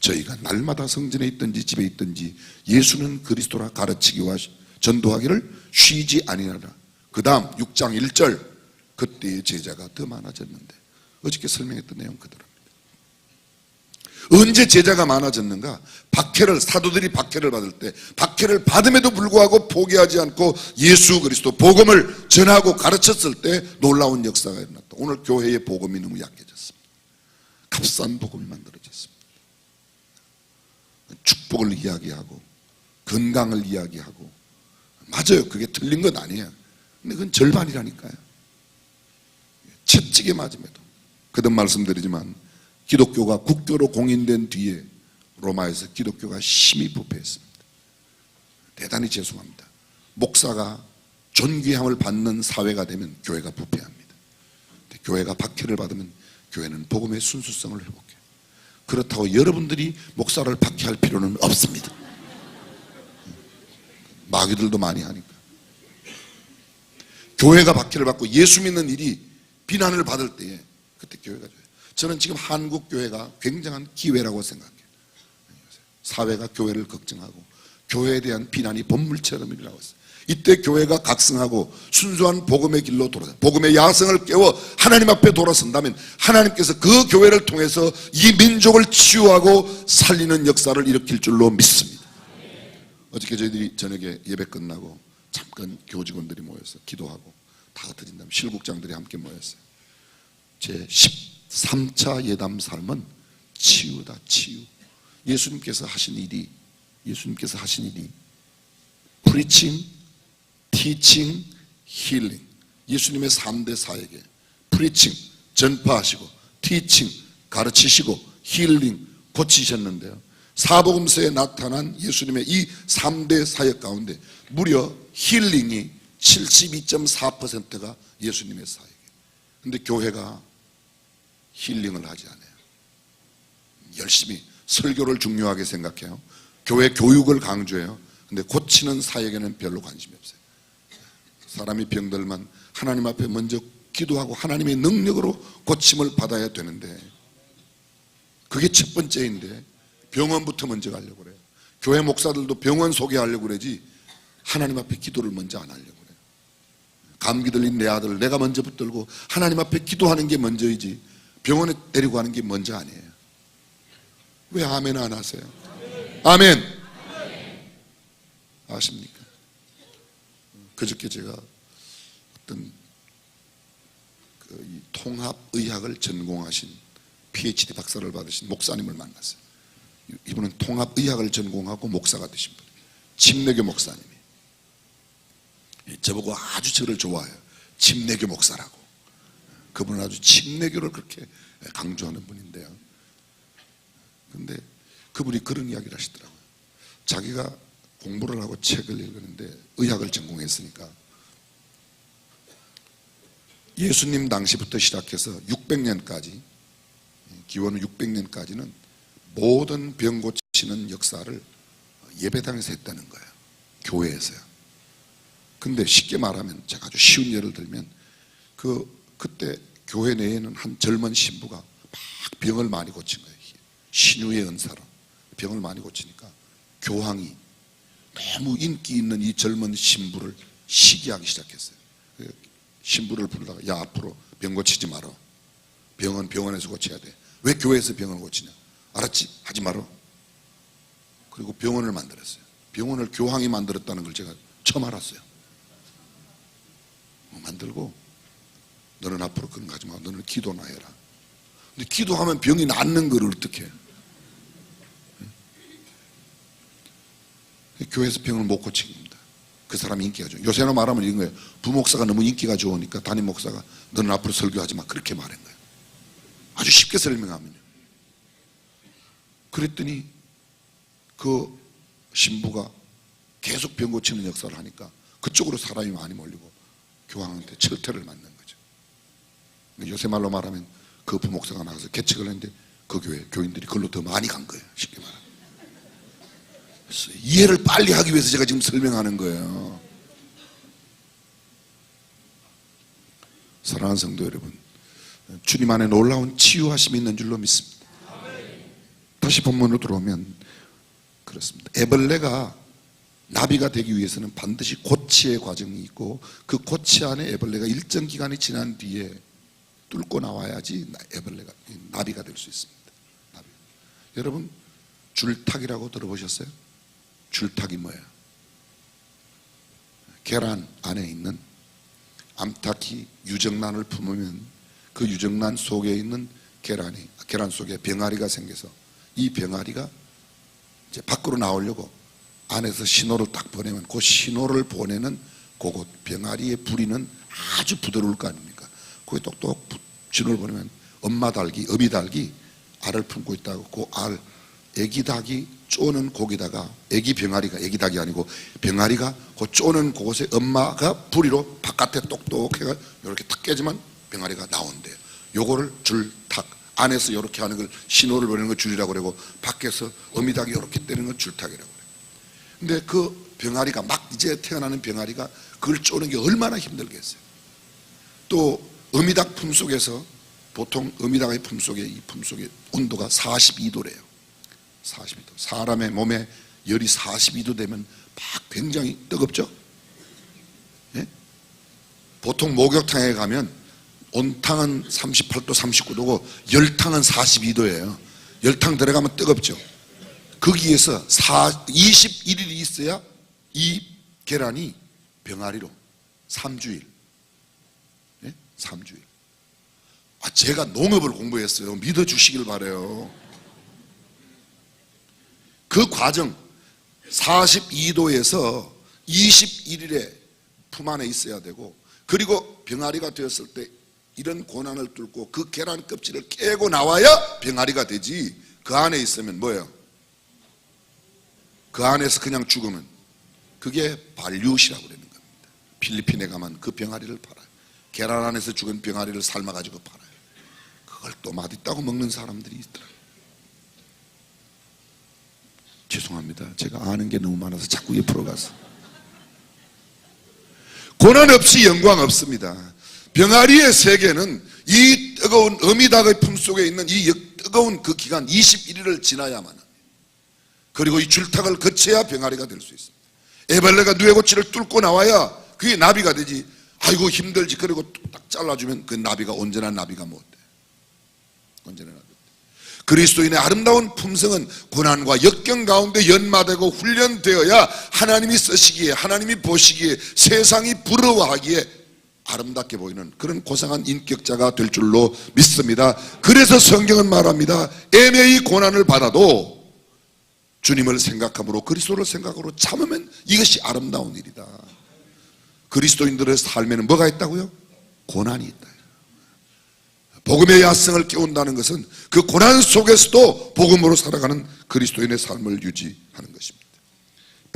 저희가 날마다 성전에 있든지 집에 있든지 예수는 그리스도라 가르치기와 전도하기를 쉬지 아니하라. 그 다음 6장 1절, 그때의 제자가 더 많아졌는데, 어저께 설명했던 내용 그대로입니다. 언제 제자가 많아졌는가? 사도들이 박해를 받을 때, 박해를 받음에도 불구하고 포기하지 않고 예수 그리스도 복음을 전하고 가르쳤을 때 놀라운 역사가 일어났다. 오늘 교회의 복음이 너무 약해졌습니다. 값싼 복음이 만들어졌습니다. 축복을 이야기하고 건강을 이야기하고, 맞아요, 그게 틀린 건 아니에요. 근데 그건 절반이라니까요. 채찍에 맞음에도. 거듭 말씀드리지만 기독교가 국교로 공인된 뒤에 로마에서 기독교가 심히 부패했습니다. 대단히 죄송합니다. 목사가 존귀함을 받는 사회가 되면 교회가 부패합니다. 교회가 박해를 받으면 교회는 복음의 순수성을 회복해요. 그렇다고 여러분들이 목사를 박해할 필요는 없습니다. 마귀들도 많이 하니까. 교회가 박해를 받고 예수 믿는 일이 비난을 받을 때에 그때 교회가 좋아요. 저는 지금 한국 교회가 굉장한 기회라고 생각해요. 사회가 교회를 걱정하고 교회에 대한 비난이 본물처럼 일어나고 있어요. 이때 교회가 각성하고 순수한 복음의 길로 돌아서 복음의 야성을 깨워 하나님 앞에 돌아선다면 하나님께서 그 교회를 통해서 이 민족을 치유하고 살리는 역사를 일으킬 줄로 믿습니다. 어저께 저희들이 저녁에 예배 끝나고 잠깐 교직원들이 모여서 기도하고 다 흩어진 다음에 실국장들이 함께 모였어요. 제 13차 예담 삶은 치유다, 치유. 예수님께서 하신 일이 preaching, teaching, healing. 예수님의 3대 사역에 preaching, 전파하시고, teaching, 가르치시고, healing, 고치셨는데요. 사복음서에 나타난 예수님의 이 3대 사역 가운데 무려 힐링이 72.4%가 예수님의 사역이에요. 근데 교회가 힐링을 하지 않아요. 열심히 설교를 중요하게 생각해요. 교회 교육을 강조해요. 근데 고치는 사역에는 별로 관심이 없어요. 사람이 병들면 하나님 앞에 먼저 기도하고 하나님의 능력으로 고침을 받아야 되는데 그게 첫 번째인데 병원부터 먼저 가려고 그래요. 교회 목사들도 병원 소개하려고 그러지 하나님 앞에 기도를 먼저 안 하려고 그래요. 감기 들린 내 아들을 내가 먼저 붙들고 하나님 앞에 기도하는 게 먼저이지 병원에 데리고 가는 게 먼저 아니에요. 왜 아멘 안 하세요? 아멘. 아십니까? 그저께 제가 어떤 이 통합의학을 전공하신 PhD 박사를 받으신 목사님을 만났어요. 이분은 통합의학을 전공하고 목사가 되신 분이에요. 침례교 목사님이. 저보고 아주 저를 좋아해요. 침례교 목사라고. 그분은 아주 침례교를 그렇게 강조하는 분인데요. 근데 그분이 그런 이야기를 하시더라고요. 자기가 공부를 하고 책을 읽었는데 의학을 전공했으니까 예수님 당시부터 시작해서 600년까지 기원 600년까지는 모든 병 고치는 역사를 예배당에서 했다는 거예요. 교회에서요. 근데 쉽게 말하면 제가 아주 쉬운 예를 들면 그때 교회 내에는 한 젊은 신부가 막 병을 많이 고친 거예요. 신유의 은사로 병을 많이 고치니까 교황이 너무 인기 있는 이 젊은 신부를 시기하기 시작했어요. 신부를 부르다가 야 앞으로 병 고치지 마라. 병은 병원에서 고쳐야 돼. 왜 교회에서 병을 고치냐? 알았지? 하지 마라. 그리고 병원을 만들었어요. 병원을 교황이 만들었다는 걸 제가 처음 알았어요. 만들고 너는 앞으로 그런 거 하지 마. 너는 기도나 해라. 근데 기도하면 병이 낫는 걸 어떻게 해? 교회에서 병을 못 고친 겁니다. 그 사람이 인기가 좋아요. 요새는 말하면 이런 거예요. 부목사가 너무 인기가 좋으니까 담임 목사가 너는 앞으로 설교하지 마. 그렇게 말한 거예요. 아주 쉽게 설명하면요. 그랬더니 그 신부가 계속 병 고치는 역사를 하니까 그쪽으로 사람이 많이 몰리고 교황한테 철퇴를 맞는 거죠. 요새 말로 말하면 그 부목사가 나가서 개척을 했는데 그 교회 교인들이 그걸로 더 많이 간 거예요. 쉽게 말하면. 그래서 이해를 빨리 하기 위해서 제가 지금 설명하는 거예요. 사랑하는 성도 여러분, 주님 안에 놀라운 치유하심이 있는 줄로 믿습니다. 다시 본문으로 들어오면 그렇습니다. 애벌레가 나비가 되기 위해서는 반드시 고치의 과정이 있고 그 고치 안에 애벌레가 일정 기간이 지난 뒤에 뚫고 나와야지 애벌레가 나비가 될 수 있습니다. 나비. 여러분 줄타기라고 들어보셨어요? 줄타기 뭐예요? 계란 안에 있는 암탉이 유정란을 품으면 그 유정란 속에 있는 계란 속에 병아리가 생겨서 이 병아리가 이제 밖으로 나오려고 안에서 신호를 딱 보내면 그 신호를 보내는 그곳 병아리의 부리는 아주 부드러울 거 아닙니까? 거기 똑똑 신호를 보내면 엄마 닭이, 어미 닭이 알을 품고 있다고 그 알, 애기 닭이 쪼는 고기다가 애기 병아리가, 애기 닭이 아니고 병아리가 그 쪼는 그곳에 엄마가 부리로 바깥에 똑똑해가 이렇게 탁 깨지면 병아리가 나온대요. 요거를 줄탁, 안에서 이렇게 하는 걸 신호를 보내는 걸 줄이라고 그러고 밖에서 어미 닭이 이렇게 때리는 걸 줄탁이라고 그래요. 근데 그 병아리가 막 이제 태어나는 병아리가 그걸 쪼는 게 얼마나 힘들겠어요. 또 어미닭 품속에서 보통 어미닭의 품속에 이 품속의 온도가 42도래요. 42도. 사람의 몸에 열이 42도 되면 막 굉장히 뜨겁죠. 예? 보통 목욕탕에 가면 온탕은 38도, 39도고 열탕은 42도예요. 열탕 들어가면 뜨겁죠. 거기에서 21일이 있어야 이 계란이 병아리로 3주일. 예? 3주일. 제가 농업을 공부했어요. 믿어주시길 바라요. 그 과정 42도에서 21일에 품 안에 있어야 되고 그리고 병아리가 되었을 때 이런 고난을 뚫고 그 계란 껍질을 깨고 나와야 병아리가 되지. 그 안에 있으면 뭐예요? 그 안에서 그냥 죽으면 그게 발류시라고 그러는 겁니다. 필리핀에 가면 그 병아리를 팔아요. 계란 안에서 죽은 병아리를 삶아가지고 팔아요. 그걸 또 맛있다고 먹는 사람들이 있더라고요. 죄송합니다. 제가 아는 게 너무 많아서 자꾸 옆으로 가서. 고난 없이 영광 없습니다. 병아리의 세계는 이 뜨거운 어미닭의 품속에 있는 이 뜨거운 그 기간 21일을 지나야만 합니다. 그리고 이 줄탁을 거쳐야 병아리가 될 수 있습니다. 애벌레가 누에고치를 뚫고 나와야 그게 나비가 되지. 아이고 힘들지. 그리고 딱 잘라주면 그 나비가 온전한 나비가 못 돼. 온전한 나비. 그리스도인의 아름다운 품성은 고난과 역경 가운데 연마되고 훈련되어야 하나님이 쓰시기에, 하나님이 보시기에, 세상이 부러워하기에 아름답게 보이는 그런 고상한 인격자가 될 줄로 믿습니다. 그래서 성경은 말합니다. 애매히 고난을 받아도 주님을 생각함으로, 그리스도를 생각으로 참으면 이것이 아름다운 일이다. 그리스도인들의 삶에는 뭐가 있다고요? 고난이 있다. 복음의 야성을 깨운다는 것은 그 고난 속에서도 복음으로 살아가는 그리스도인의 삶을 유지하는 것입니다.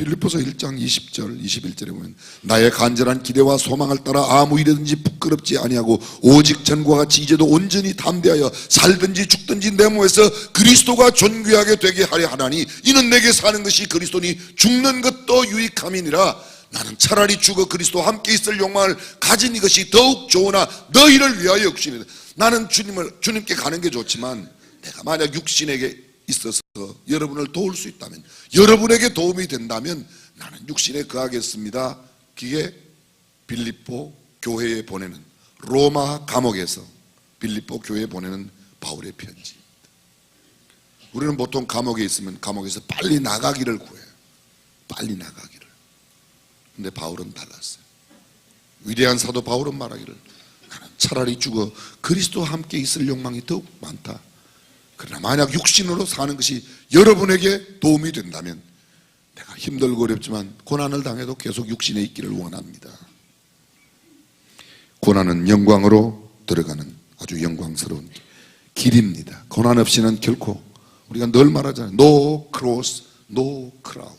빌립보서 1장 20절 21절에 보면 나의 간절한 기대와 소망을 따라 아무 일이든지 부끄럽지 아니하고 오직 전과 같이 이제도 온전히 담대하여 살든지 죽든지 내 몸에서 그리스도가 존귀하게 되게 하려 하나니 이는 내게 사는 것이 그리스도니 죽는 것도 유익함이니라. 나는 차라리 죽어 그리스도와 함께 있을 욕망을 가진 이것이 더욱 좋으나 너희를 위하여 육신이다. 나는 주님께 가는 게 좋지만 내가 만약 육신에게 있어서 여러분을 도울 수 있다면, 여러분에게 도움이 된다면 나는 육신에 거하겠습니다. 그게 빌립보 교회에 보내는, 로마 감옥에서 빌립보 교회에 보내는 바울의 편지입니다. 우리는 보통 감옥에 있으면 감옥에서 빨리 나가기를 구해요. 빨리 나가기를. 근데 바울은 달랐어요. 위대한 사도 바울은 말하기를 나는 차라리 죽어 그리스도와 함께 있을 욕망이 더욱 많다. 그러나 만약 육신으로 사는 것이 여러분에게 도움이 된다면 내가 힘들고 어렵지만 고난을 당해도 계속 육신에 있기를 원합니다. 고난은 영광으로 들어가는 아주 영광스러운 길입니다. 고난 없이는 결코, 우리가 늘 말하잖아요. No cross, no crown.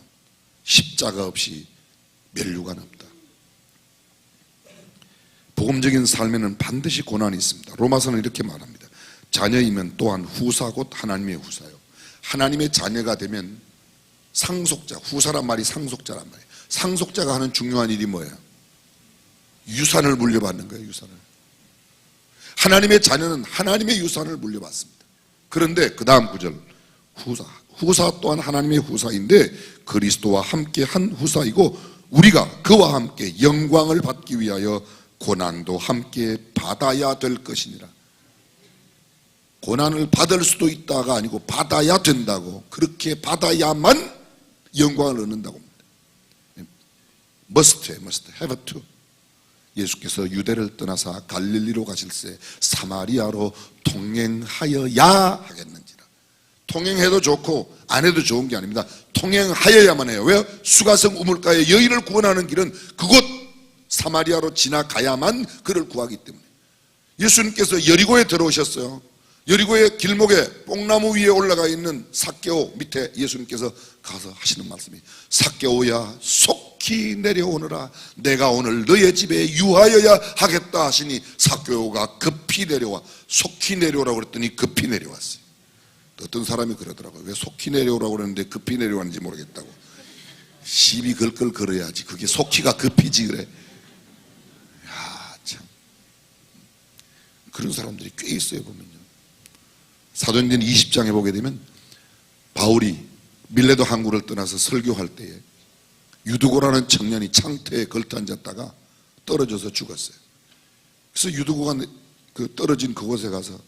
십자가 없이 멸류관 없다. 복음적인 삶에는 반드시 고난이 있습니다. 로마서는 이렇게 말합니다. 자녀이면 또한 후사 곧 하나님의 후사요. 하나님의 자녀가 되면 상속자, 후사란 말이 상속자란 말이에요. 상속자가 하는 중요한 일이 뭐예요? 유산을 물려받는 거예요. 유산을. 하나님의 자녀는 하나님의 유산을 물려받습니다. 그런데 그 다음 구절, 후사 또한 하나님의 후사인데 그리스도와 함께 한 후사이고 우리가 그와 함께 영광을 받기 위하여 고난도 함께 받아야 될 것이니라. 고난을 받을 수도 있다가 아니고 받아야 된다고, 그렇게 받아야만 영광을 얻는다고 합니다. must have to. 예수께서 유대를 떠나사 갈릴리로 가실새 사마리아로 통행하여야 하겠는지라. 통행해도 좋고 안 해도 좋은 게 아닙니다. 통행하여야만 해요. 왜요? 수가성 우물가에 여인을 구원하는 길은 그곳 사마리아로 지나가야만 그를 구하기 때문에. 예수님께서 여리고에 들어오셨어요. 여리고의 길목에 뽕나무 위에 올라가 있는 삭개오 밑에 예수님께서 가서 하시는 말씀이 삭개오야 속히 내려오너라. 내가 오늘 너의 집에 유하여야 하겠다 하시니 삭개오가 급히 내려와. 속히 내려오라고 그랬더니 급히 내려왔어요. 어떤 사람이 그러더라고요. 왜 속히 내려오라고 그랬는데 급히 내려왔는지 모르겠다고. 시비 걸걸 걸어야지. 그게 속히가 급히지 그래. 야, 참. 그런 사람들이 꽤 있어요 보면요. 사도행전 20장에 보게 되면 바울이 밀레도 항구를 떠나서 설교할 때에 유두고라는 청년이 창터에 걸터앉았다가 떨어져서 죽었어요. 그래서 유두고가 그 떨어진 그곳에 가서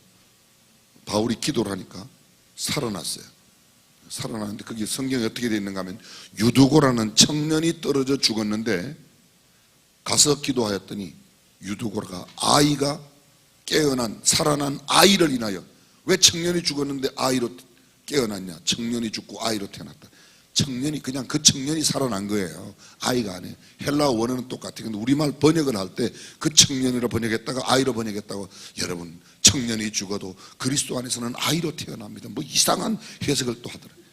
바울이 기도를 하니까 살아났어요. 살아났는데 거기 성경에 어떻게 되어 있는가 하면 유두고라는 청년이 떨어져 죽었는데 가서 기도하였더니 유두고가 아이가 깨어난 살아난 아이를 인하여. 왜 청년이 죽었는데 아이로 깨어났냐? 청년이 죽고 아이로 태어났다. 청년이 그냥 그 청년이 살아난 거예요. 아이가 아니에요. 헬라어 원어는 똑같아요. 근데 우리말 번역을 할 때 그 청년이라 번역했다가 아이로 번역했다고. 여러분, 청년이 죽어도 그리스도 안에서는 아이로 태어납니다. 뭐 이상한 해석을 또 하더라고요.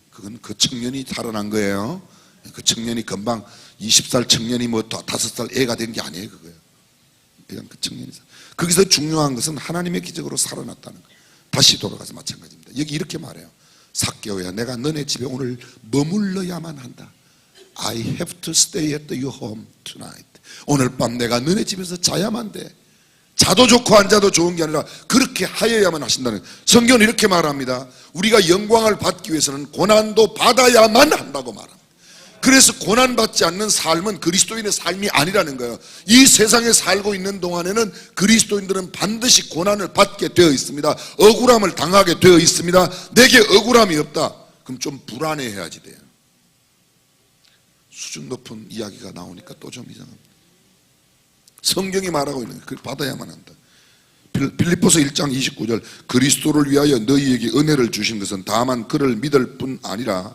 그건 그 청년이 살아난 거예요. 그 청년이 금방 20살 청년이 뭐 5살 애가 된 게 아니에요. 그거예요. 그냥 그 청년이. 거기서 중요한 것은 하나님의 기적으로 살아났다는 거예요. 다시 돌아가서 마찬가지입니다. 여기 이렇게 말해요. 삭개오야, 내가 너네 집에 오늘 머물러야만 한다. I have to stay at your home tonight. 오늘 밤 내가 너네 집에서 자야만 돼. 자도 좋고 안 자도 좋은 게 아니라 그렇게 하여야만 하신다는. 성경은 이렇게 말합니다. 우리가 영광을 받기 위해서는 고난도 받아야만 한다고 말합니다. 그래서 고난받지 않는 삶은 그리스도인의 삶이 아니라는 거예요. 이 세상에 살고 있는 동안에는 그리스도인들은 반드시 고난을 받게 되어 있습니다. 억울함을 당하게 되어 있습니다. 내게 억울함이 없다. 그럼 좀 불안해해야지 돼요. 수준 높은 이야기가 나오니까 또 좀 이상합니다. 성경이 말하고 있는 걸 받아야만 한다. 빌립보서 1장 29절 그리스도를 위하여 너희에게 은혜를 주신 것은 다만 그를 믿을 뿐 아니라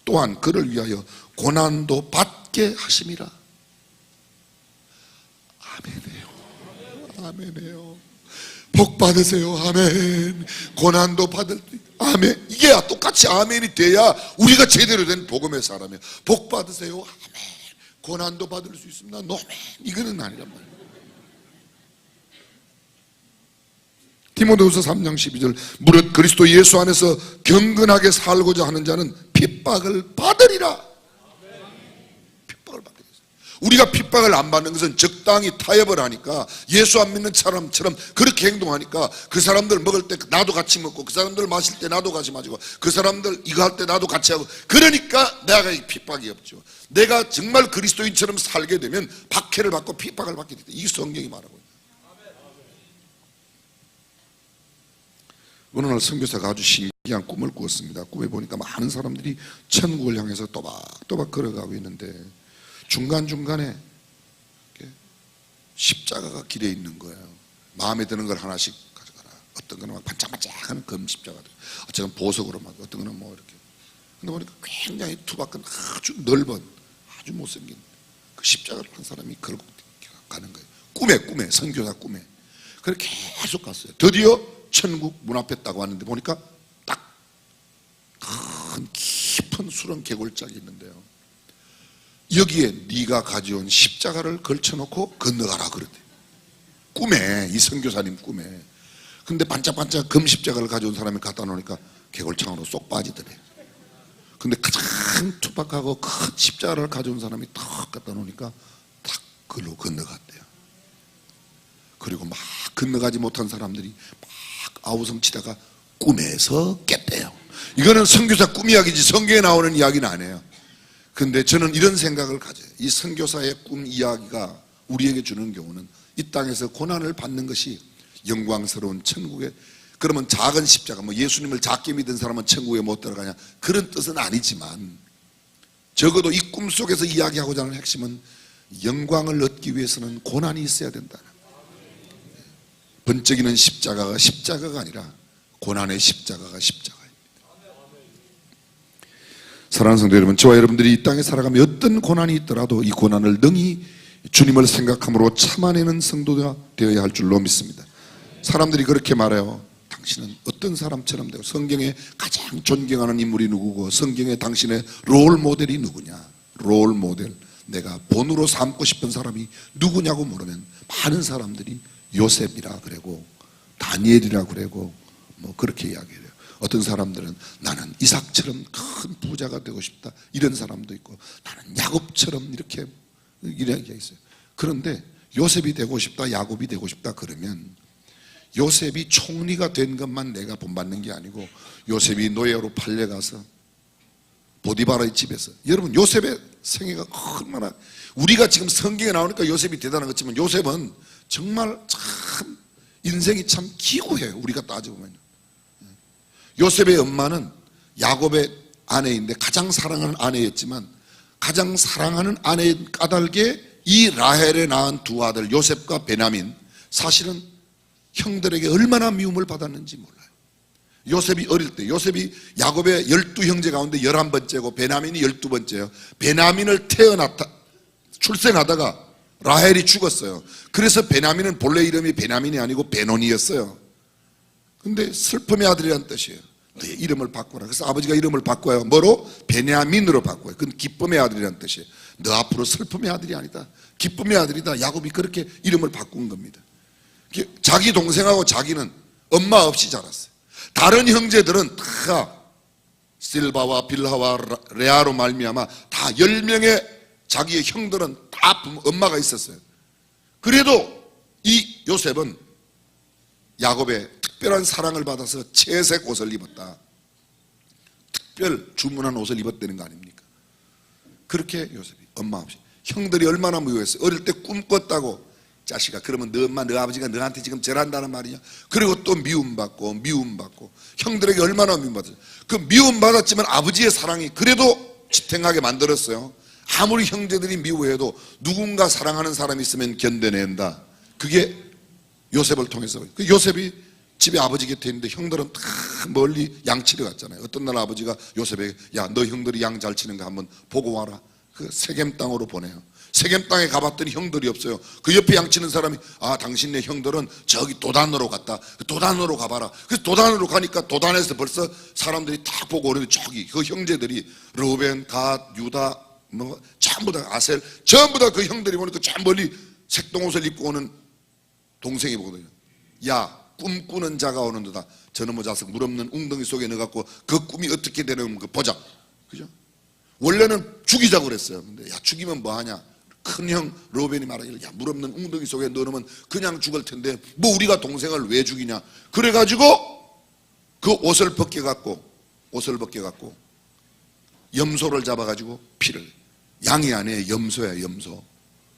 또한 그를 위하여 고난도 받게 하심이라. 아멘이에요. 아멘이에요. 복 받으세요. 아멘. 고난도 받을 수 있다. 아멘. 이게 똑같이 아멘이 돼야 우리가 제대로 된 복음의 사람이에요. 복 받으세요. 아멘. 고난도 받을 수 있습니다. 노멘. 이거는 아니란 말이에요. 디모데후서 3장 12절 무릇 그리스도 예수 안에서 경건하게 살고자 하는 자는 핍박을 받으리라. 핍박을 받으리라. 우리가 핍박을 안 받는 것은 적당히 타협을 하니까, 예수 안 믿는 사람처럼 그렇게 행동하니까 그 사람들 먹을 때 나도 같이 먹고, 그 사람들 마실 때 나도 같이 마시고, 그 사람들 이거 할 때 나도 같이 하고, 그러니까 내가 이 핍박이 없죠. 내가 정말 그리스도인처럼 살게 되면 박해를 받고 핍박을 받게 된다. 이게 성경이 말하고 있다. 어느 날 선교사가 아주 신기한 꿈을 꾸었습니다. 꿈에 보니까 많은 사람들이 천국을 향해서 또박또박 걸어가고 있는데 중간중간에 십자가가 길에 있는 거예요. 마음에 드는 걸 하나씩 가져가라. 어떤 거는 막 반짝반짝하는 금 십자가들, 어떤 건 보석으로 막, 어떤 거는 뭐 이렇게. 근데 보니까 굉장히 투박한 아주 넓은, 아주 못생긴 그 십자가를 한 사람이 걸고 가는 거예요. 꿈에 선교사 꿈에. 그래서 계속 갔어요. 드디어 천국 문 앞에 딱 왔는데 보니까 딱 큰 깊은 수렁 개골짝이 있는데요. 여기에 네가 가져온 십자가를 걸쳐놓고 건너가라 그랬대. 꿈에, 이 선교사님 꿈에. 근데 반짝반짝 금 십자가를 가져온 사람이 갖다 놓으니까 개골창으로 쏙 빠지더래. 근데 가장 투박하고 큰 십자가를 가져온 사람이 탁 갖다 놓으니까 탁 그걸로 건너갔대요. 그리고 막 건너가지 못한 사람들이 막 아우성치다가 꿈에서 깼대요. 이거는 선교사 꿈 이야기지 성경에 나오는 이야기는 아니에요. 근데 저는 이런 생각을 가져요. 이 선교사의 꿈 이야기가 우리에게 주는 교훈은 이 땅에서 고난을 받는 것이 영광스러운 천국에, 그러면 작은 십자가, 뭐 예수님을 작게 믿은 사람은 천국에 못 들어가냐, 그런 뜻은 아니지만 적어도 이 꿈속에서 이야기하고자 하는 핵심은 영광을 얻기 위해서는 고난이 있어야 된다. 번쩍이는 십자가가 아니라 고난의 십자가가 십자가입니다. 사랑하는 성도 여러분, 저와 여러분들이 이 땅에 살아가며 어떤 고난이 있더라도 이 고난을 능히 주님을 생각함으로 참아내는 성도가 되어야 할 줄로 믿습니다. 사람들이 그렇게 말해요. 당신은 어떤 사람처럼 되고, 성경에 가장 존경하는 인물이 누구고, 성경에 당신의 롤 모델이 누구냐. 롤 모델, 내가 본으로 삼고 싶은 사람이 누구냐고 물으면 많은 사람들이 요셉이라 그러고 다니엘이라 그러고 뭐 그렇게 이야기해요. 어떤 사람들은 나는 이삭처럼 큰 부자가 되고 싶다, 이런 사람도 있고, 나는 야곱처럼 이렇게 이야기가 있어요. 그런데 요셉이 되고 싶다, 야곱이 되고 싶다 그러면 요셉이 총리가 된 것만 내가 본받는 게 아니고, 요셉이 노예로 팔려가서 보디바라의 집에서, 여러분 요셉의 생애가 얼마나, 우리가 지금 성경에 나오니까 요셉이 대단한 거지만 요셉은 정말 참 인생이 참 기구해요. 우리가 따져보면요. 요셉의 엄마는 야곱의 아내인데 가장 사랑하는 아내였지만, 가장 사랑하는 아내의 까닭에 이 라헬에 낳은 두 아들 요셉과 베냐민, 사실은 형들에게 얼마나 미움을 받았는지 몰라요. 요셉이 어릴 때, 요셉이 야곱의 12형제 가운데 11번째고 베냐민이 12번째예요 베냐민을 출생하다가 라헬이 죽었어요. 그래서 베냐민은 본래 이름이 베냐민이 아니고 베논이었어요. 근데 슬픔의 아들이라는 뜻이에요. 내 이름을 바꾸라. 그래서 아버지가 이름을 바꿔요. 뭐로? 베냐민으로 바꿔요. 그건 기쁨의 아들이라는 뜻이에요. 너 앞으로 슬픔의 아들이 아니다, 기쁨의 아들이다. 야곱이 그렇게 이름을 바꾼 겁니다. 자기 동생하고 자기는 엄마 없이 자랐어요. 다른 형제들은 다 실바와 빌하와 레아로 말미암아 다 10명의 자기의 형들은 다 엄마가 있었어요. 그래도 이 요셉은 야곱의 특별한 사랑을 받아서 채색 옷을 입었다. 특별 주문한 옷을 입었다는 거 아닙니까? 그렇게 요셉이 엄마 없이, 형들이 얼마나 미워했어요. 어릴 때 꿈 꿨다고, 자식아 그러면 너 엄마 너 아버지가 너한테 지금 절한다는 말이냐. 그리고 또 미움받고 형들에게 얼마나 미움받았어요. 그 미움받았지만 아버지의 사랑이 그래도 지탱하게 만들었어요. 아무리 형제들이 미워해도 누군가 사랑하는 사람이 있으면 견뎌낸다. 그게 요셉을 통해서. 그 요셉이 집에 아버지 곁에 있는데 형들은 다 멀리 양치러 갔잖아요. 어떤 날 아버지가 요셉에게, 야 너 형들이 양 잘 치는 거 한번 보고 와라. 그 세겜 땅으로 보내요. 세겜 땅에 가봤더니 형들이 없어요. 그 옆에 양치는 사람이 당신네 형들은 저기 도단으로 갔다. 그 도단으로 가봐라. 그래서 도단으로 가니까 도단에서 벌써 사람들이 딱 보고 오는데 저기 그 형제들이 르우벤, 갓, 유다 뭐 전부 다 아셀 전부 다 그 형들이 보니까 저 멀리 색동옷을 입고 오는 동생이 보거든요. 야, 꿈꾸는 자가 오는도다. 저놈의 자식 물 없는 웅덩이 속에 넣어갖고 그 꿈이 어떻게 되는 거 보자. 그죠? 원래는 죽이자고 그랬어요. 근데 야, 죽이면 뭐하냐? 큰형 르우벤이 말하기를 야, 물 없는 웅덩이 속에 넣으면 그냥 죽을 텐데 뭐 우리가 동생을 왜 죽이냐? 그래가지고 그 옷을 벗겨갖고 염소를 잡아가지고 피를, 양이 아니에요, 염소야,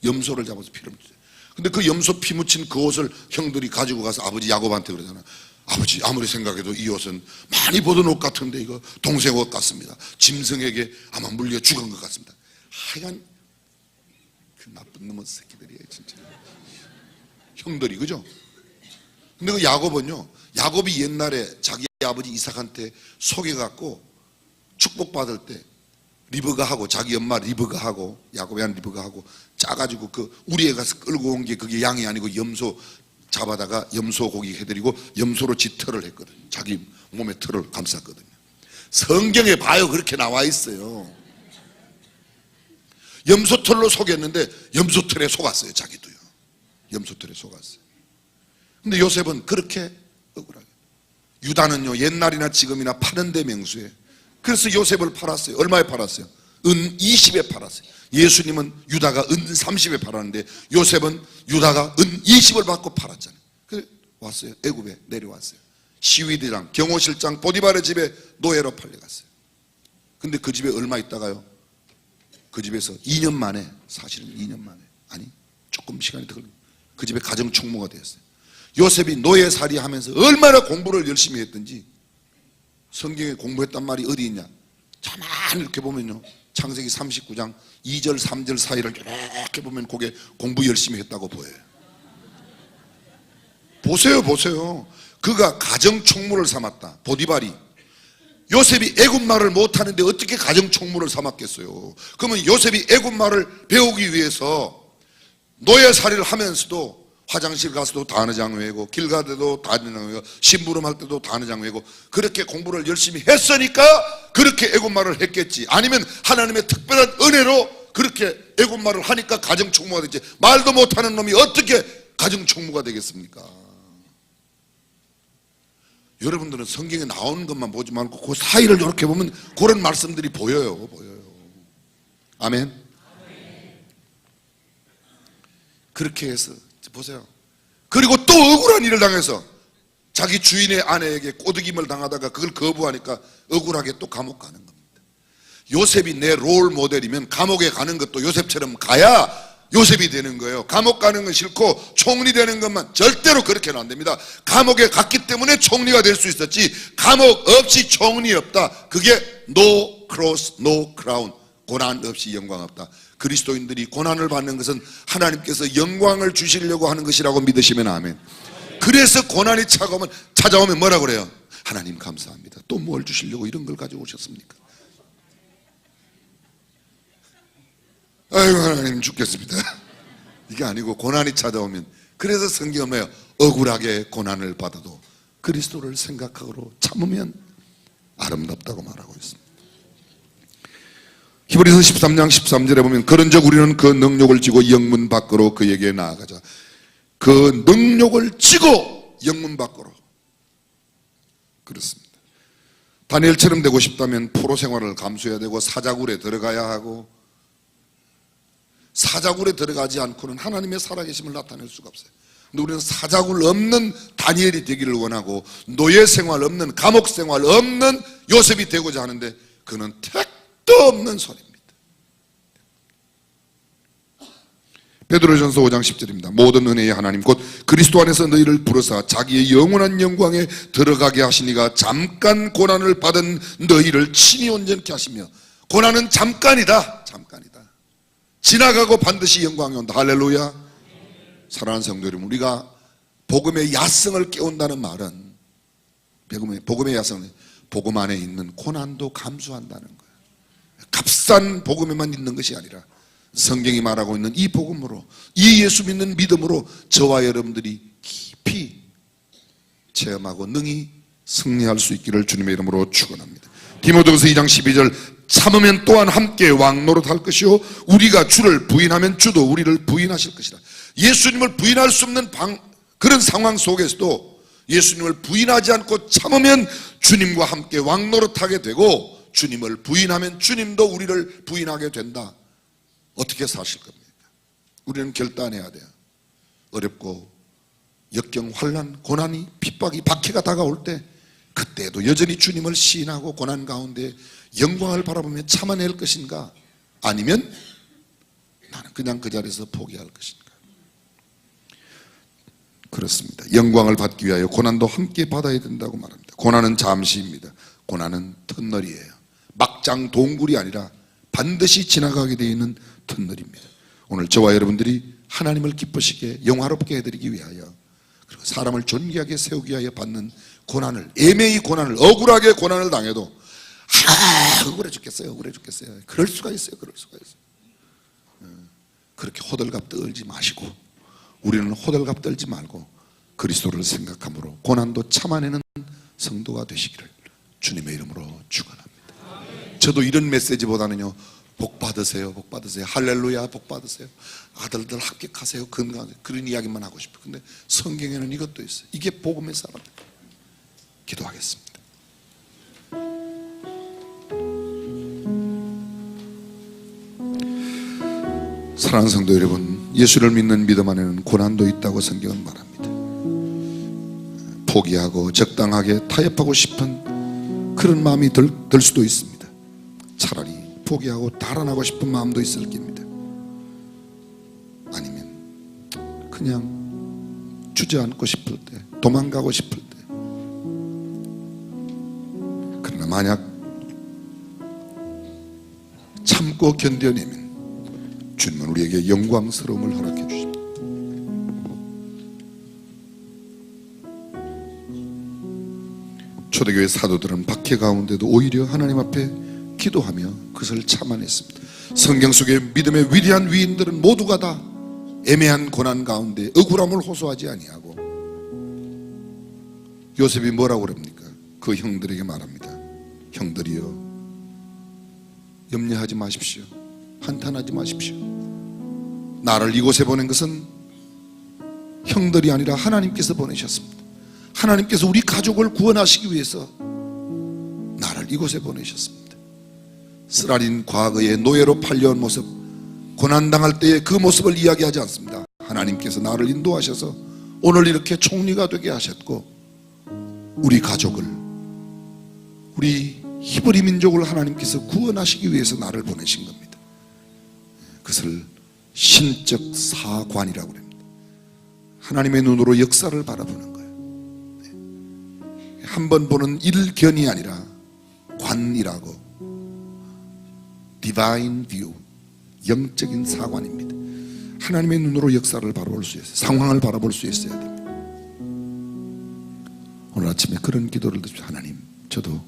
염소를 잡아서 피를 묻혀요. 근데 그 염소 피 묻힌 그 옷을 형들이 가지고 가서 아버지 야곱한테 그러잖아. 아버지, 아무리 생각해도 이 옷은 많이 보던 옷 같은데 이거 동생 옷 같습니다. 짐승에게 아마 물려 죽은 것 같습니다. 하얀 그 나쁜 놈의 새끼들이에요, 진짜. 형들이, 그죠? 근데 그 야곱은요, 야곱이 옛날에 자기 아버지 이삭한테 속여갖고 축복받을 때 리브가 하고, 자기 엄마 리브가 하고, 야곱의 한 리브가 하고 짜가지고 그 우리에 가서 끌고 온 게 그게 양이 아니고 염소 잡아다가 염소 고기 해드리고 염소로 지 털을 했거든요. 자기 몸에 털을 감쌌거든요. 성경에 봐요, 그렇게 나와 있어요. 염소 털로 속였는데 염소 털에 속았어요, 자기도요. 염소 털에 속았어요. 근데 요셉은 그렇게 억울하게, 유다는요 옛날이나 지금이나 파는 데 명수예요. 그래서 요셉을 팔았어요. 얼마에 팔았어요? 은 20에 팔았어요. 예수님은 유다가 은 30에 팔았는데 요셉은 유다가 은 20을 받고 팔았잖아요. 그래서 왔어요. 애굽에 내려왔어요. 시위대장, 경호실장 보디발의 집에 노예로 팔려갔어요. 근데 그 집에 얼마 있다가요, 그 집에서 2년 만에, 사실은 2년 만에, 아니 조금 시간이 더 걸리고 그 집에 가정총무가 되었어요. 요셉이 노예살이 하면서 얼마나 공부를 열심히 했던지, 성경에 공부했단 말이 어디 있냐? 가만히 이렇게 보면요, 창세기 39장 2절 3절 사이를 이렇게 보면 그게 공부 열심히 했다고 보여요. 보세요. 그가 가정총무를 삼았다. 보디발이, 요셉이 애굽말을 못하는데 어떻게 가정총무를 삼았겠어요? 그러면 요셉이 애굽말을 배우기 위해서 노예살이를 하면서도 화장실 가서도 단어장 외고, 길 가도 단어장 외고, 심부름할 때도 단어장 외고, 그렇게 공부를 열심히 했으니까 그렇게 애굽말을 했겠지. 아니면 하나님의 특별한 은혜로 그렇게 애굽말을 하니까 가정총무가 됐지. 말도 못하는 놈이 어떻게 가정총무가 되겠습니까? 여러분들은 성경에 나오는 것만 보지 말고 그 사이를 이렇게 보면 그런 말씀들이 보여요. 아멘. 그렇게 해서 보세요. 그리고 또 억울한 일을 당해서 자기 주인의 아내에게 꼬드김을 당하다가 그걸 거부하니까 억울하게 또 감옥 가는 겁니다. 요셉이 내 롤 모델이면 감옥에 가는 것도 요셉처럼 가야 요셉이 되는 거예요. 감옥 가는 건 싫고 총리 되는 것만 절대로 그렇게는 안 됩니다. 감옥에 갔기 때문에 총리가 될 수 있었지, 감옥 없이 총리 없다. 그게 no cross, no crown. 고난 없이 영광 없다. 그리스도인들이 고난을 받는 것은 하나님께서 영광을 주시려고 하는 것이라고 믿으시면 아멘. 그래서 고난이 찾아오면 뭐라고 그래요? 하나님 감사합니다. 또 뭘 주시려고 이런 걸 가지고 오셨습니까? 아이고 하나님 죽겠습니다. 이게 아니고 고난이 찾아오면, 그래서 성경은 뭐예요? 억울하게 고난을 받아도 그리스도를 생각하고 참으면 아름답다고 말하고 있습니다. 히브리서 13장 13절에 보면 그런즉 우리는 그 능력을 지고 영문 밖으로 그에게 나아가자. 그 능력을 지고 영문 밖으로. 그렇습니다. 다니엘처럼 되고 싶다면 포로 생활을 감수해야 되고 사자굴에 들어가야 하고, 사자굴에 들어가지 않고는 하나님의 살아계심을 나타낼 수가 없어요. 근데 우리는 사자굴 없는 다니엘이 되기를 원하고 노예 생활 없는, 감옥 생활 없는 요셉이 되고자 하는데 그는 택도 없는 소리입니다. 베드로전서 5장 10절입니다. 모든 은혜의 하나님 곧 그리스도 안에서 너희를 부르사 자기의 영원한 영광에 들어가게 하시니가 잠깐 고난을 받은 너희를 친히 온전케 하시며. 고난은 잠깐이다. 지나가고 반드시 영광이 온다. 할렐루야. 사랑하는 성도 여러분, 우리가 복음의 야성을 깨운다는 말은, 복음의 야성은 복음 안에 있는 고난도 감수한다는 거예요. 값싼 복음에만 있는 것이 아니라 성경이 말하고 있는 이 복음으로, 이 예수 믿는 믿음으로 저와 여러분들이 깊이 체험하고 능히 승리할 수 있기를 주님의 이름으로 축원합니다. 디모데후서 2장 12절 참으면 또한 함께 왕노릇할 것이요 우리가 주를 부인하면 주도 우리를 부인하실 것이라. 예수님을 부인할 수 없는 그런 상황 속에서도 예수님을 부인하지 않고 참으면 주님과 함께 왕노릇하게 되고, 주님을 부인하면 주님도 우리를 부인하게 된다. 어떻게 사실 겁니까? 우리는 결단해야 돼요. 어렵고 역경, 환난, 고난이, 핍박이, 박해가 다가올 때 그때도 여전히 주님을 시인하고 고난 가운데 영광을 바라보며 참아낼 것인가, 아니면 나는 그냥 그 자리에서 포기할 것인가. 그렇습니다. 영광을 받기 위하여 고난도 함께 받아야 된다고 말합니다. 고난은 잠시입니다. 고난은 터널이에요. 막장 동굴이 아니라 반드시 지나가게 되어 있는 터널입니다. 오늘 저와 여러분들이 하나님을 기쁘시게 영화롭게 해드리기 위하여, 그리고 사람을 존귀하게 세우기 위하여 받는 고난을, 애매히 고난을, 억울하게 고난을 당해도 억울해 죽겠어요, 억울해 죽겠어요. 그럴 수가 있어요, 그럴 수가 있어요. 그렇게 호들갑 떨지 마시고, 우리는 호들갑 떨지 말고 그리스도를 생각함으로 고난도 참아내는 성도가 되시기를 주님의 이름으로 축원합니다. 저도 이런 메시지보다는요, 복 받으세요, 복 받으세요, 할렐루야, 복 받으세요, 아들들 합격하세요, 건강하세요, 그런 이야기만 하고 싶어요. 근데 성경에는 이것도 있어요. 이게 복음의 사람들. 기도하겠습니다. 사랑하는 성도 여러분, 예수를 믿는 믿음 안에는 고난도 있다고 성경은 말합니다. 포기하고 적당하게 타협하고 싶은 그런 마음이 들 수도 있습니다. 차라리 포기하고 달아나고 싶은 마음도 있을 겁니다. 아니면 그냥 주저앉고 싶을 때, 도망가고 싶을 때. 그러나 만약 참고 견뎌내면 주님은 우리에게 영광스러움을 허락해 주십니다. 초대교회 사도들은 박해 가운데도 오히려 하나님 앞에 기도하며 그것을 참아냈습니다. 성경 속의 믿음의 위대한 위인들은 모두가 다 애매한 고난 가운데 억울함을 호소하지 아니하고, 요셉이 뭐라고 그럽니까? 그 형들에게 말합니다. 형들이여, 염려하지 마십시오. 한탄하지 마십시오. 나를 이곳에 보낸 것은 형들이 아니라 하나님께서 보내셨습니다. 하나님께서 우리 가족을 구원하시기 위해서 나를 이곳에 보내셨습니다. 쓰라린 과거의 노예로 팔려온 모습, 고난당할 때의 그 모습을 이야기하지 않습니다. 하나님께서 나를 인도하셔서 오늘 이렇게 총리가 되게 하셨고, 우리 가족을, 우리 히브리 민족을 하나님께서 구원하시기 위해서 나를 보내신 겁니다. 그것을 신적 사관이라고 합니다. 하나님의 눈으로 역사를 바라보는 거예요. 한 번 보는 일견이 아니라 관이라고, Divine View, 영적인 사관입니다. 하나님의 눈으로 역사를 바라볼 수 있어요. 상황을 바라볼 수 있어야 됩니다. 오늘 아침에 그런 기도를 드십시오. 하나님, 저도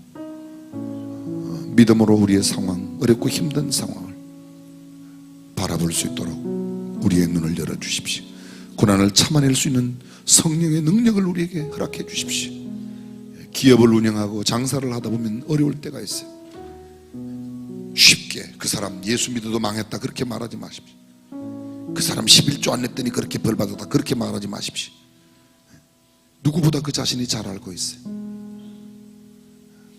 믿음으로 우리의 상황, 어렵고 힘든 상황을 바라볼 수 있도록 우리의 눈을 열어주십시오. 고난을 참아낼 수 있는 성령의 능력을 우리에게 허락해 주십시오. 기업을 운영하고 장사를 하다 보면 어려울 때가 있어요. 쉽게 그 사람 예수 믿어도 망했다 그렇게 말하지 마십시오. 그 사람 11조 안 냈더니 그렇게 벌 받았다 그렇게 말하지 마십시오. 누구보다 그 자신이 잘 알고 있어요.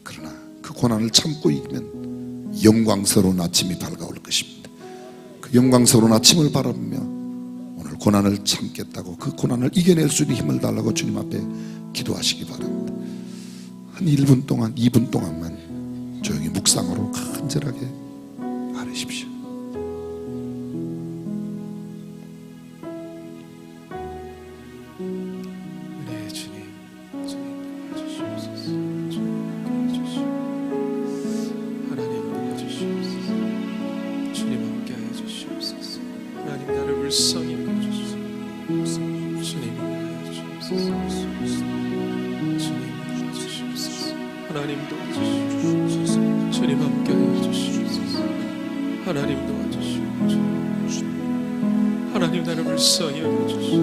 그러나 그 고난을 참고 이기면 영광스러운 아침이 밝아올 것입니다. 그 영광스러운 아침을 바라보며 오늘 고난을 참겠다고, 그 고난을 이겨낼 수 있는 힘을 달라고 주님 앞에 기도하시기 바랍니다. 한 1분 동안, 2분 동안만 조용히 묵상으로 간절하게 아뢰십시오. 네, 주님 도와주시옵소서. 주님 도와주시옵소서. 하나님 도와주시옵소서. 주님 함께하여 주시옵소서. 하나님 나를 불쌍히 여겨주시옵소서. 주님 함께하여 주시옵소서. 하나님 도와주시옵소서. 주님 함께하여 주시옵소서. 하나님 도와주시옵소서. 하나님 나를 불쌍히 여겨주시오.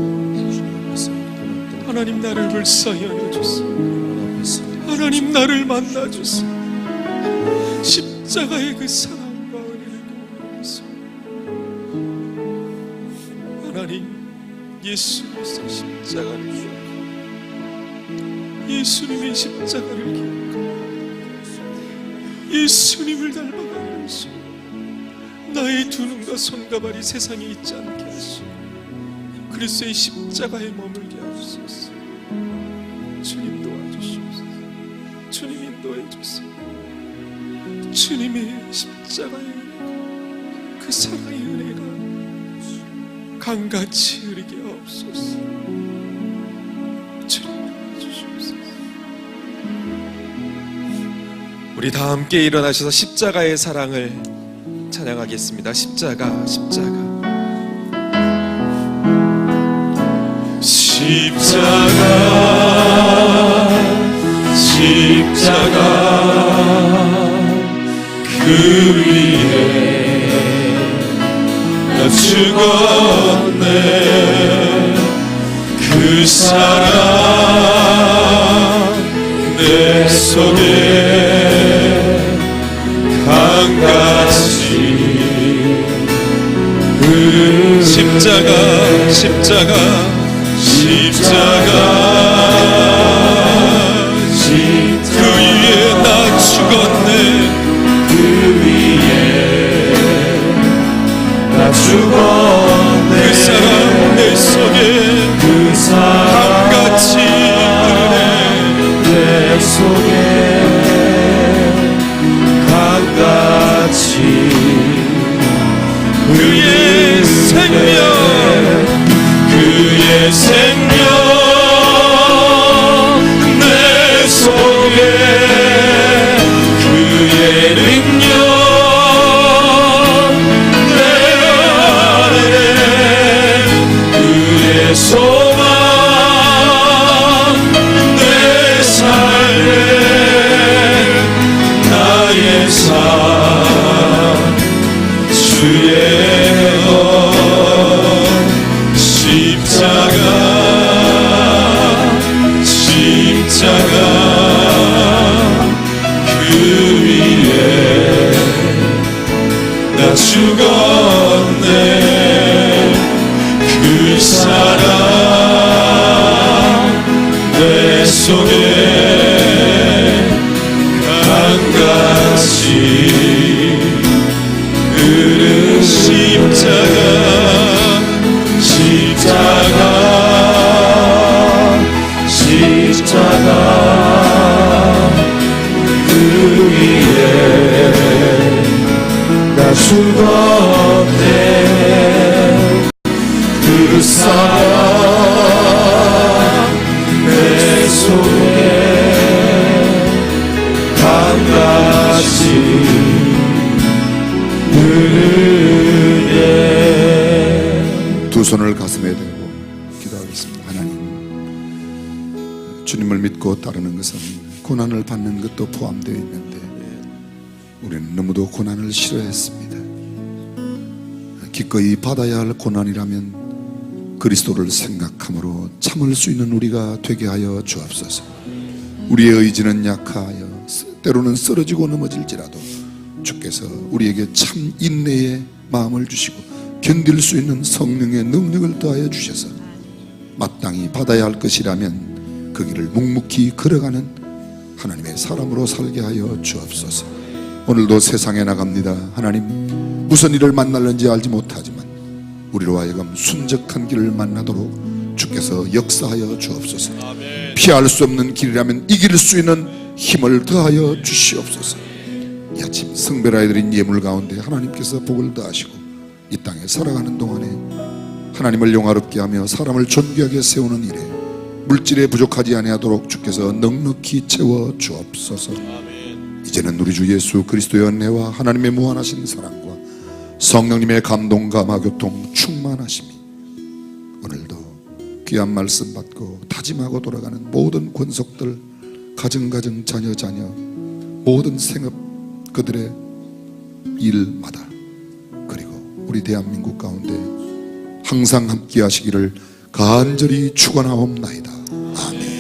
하나님 나를 불쌍히 여겨주시오. 하나님 나를 만나주세요. 십자가의 그 사랑과 은혜를 경험하면서 하나님 예수님의 십자가를 기억하고 예수님의 십자가를 기억하고 예수님을 닮아가는 수 나의 두 눈과 손과 발이 세상에 있지 않게 하시고 그리스도의 십자가에 머물게 하옵소서. 주님 도와주시옵소서. 주님 인도해 주세요. 주님의 십자가의 은혜가 그 사랑의 은혜가 강같이 흐르게 하옵소서. 주님 도와주시옵소서. 우리 다 함께 일어나셔서 십자가의 사랑을 찬양하겠습니다. 십자가 십자가 십자가 그 위에 나 죽었네. 그 사랑 내 속에 강같이 그 십자가 그 위에 나 죽었네. 그 위에 나 죽었네. 그 사랑 내 속에 그 강같이 흐르네. 내 속에 강같이 그의 생명 내 속에 그의 능력 내 안에 그의 소망 내 삶에 나의 삶 주의 십자가 그 위에 나 죽었네. 그 사랑 내 속에 강같이 흐른 십자가 그 위에 나 죽었네. 그 사랑 내 속에 강같이 흐르네. 두 손을 가슴에 대고 기도하겠습니다. 하나님, 주님을 믿고 따르는 것은 고난을 받는 것도 포함되어 있는데 우리는 너무도 고난을 싫어했습니다. 기꺼이 받아야 할 고난이라면 그리스도를 생각함으로 참을 수 있는 우리가 되게 하여 주옵소서. 우리의 의지는 약하여 때로는 쓰러지고 넘어질지라도 주께서 우리에게 참 인내의 마음을 주시고 견딜 수 있는 성령의 능력을 더하여 주셔서 마땅히 받아야 할 것이라면 그 길을 묵묵히 걸어가는 하나님의 사람으로 살게 하여 주옵소서. 오늘도 세상에 나갑니다. 하나님, 무슨 일을 만날는지 알지 못하지만 우리로 하여금 순적한 길을 만나도록 주께서 역사하여 주옵소서. 피할 수 없는 길이라면 이길 수 있는 힘을 더하여 주시옵소서. 이 아침 성별아이들인 예물 가운데 하나님께서 복을 더하시고 이 땅에 살아가는 동안에 하나님을 영화롭게 하며 사람을 존귀하게 세우는 일에 물질에 부족하지 아니하도록 주께서 넉넉히 채워 주옵소서. 이제는 우리 주 예수 그리스도의 은혜와 하나님의 무한하신 사랑과 성령님의 감동 감화 교통 충만하심이 오늘도 귀한 말씀 받고 다짐하고 돌아가는 모든 권속들, 가정 자녀 모든 생업 그들의 일마다 그리고 우리 대한민국 가운데 항상 함께 하시기를 간절히 축원하옵나이다. 아멘.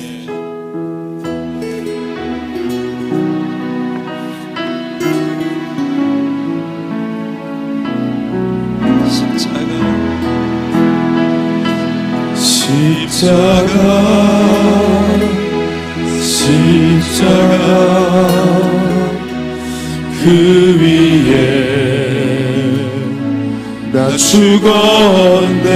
십자가 그 위에 나 죽었네.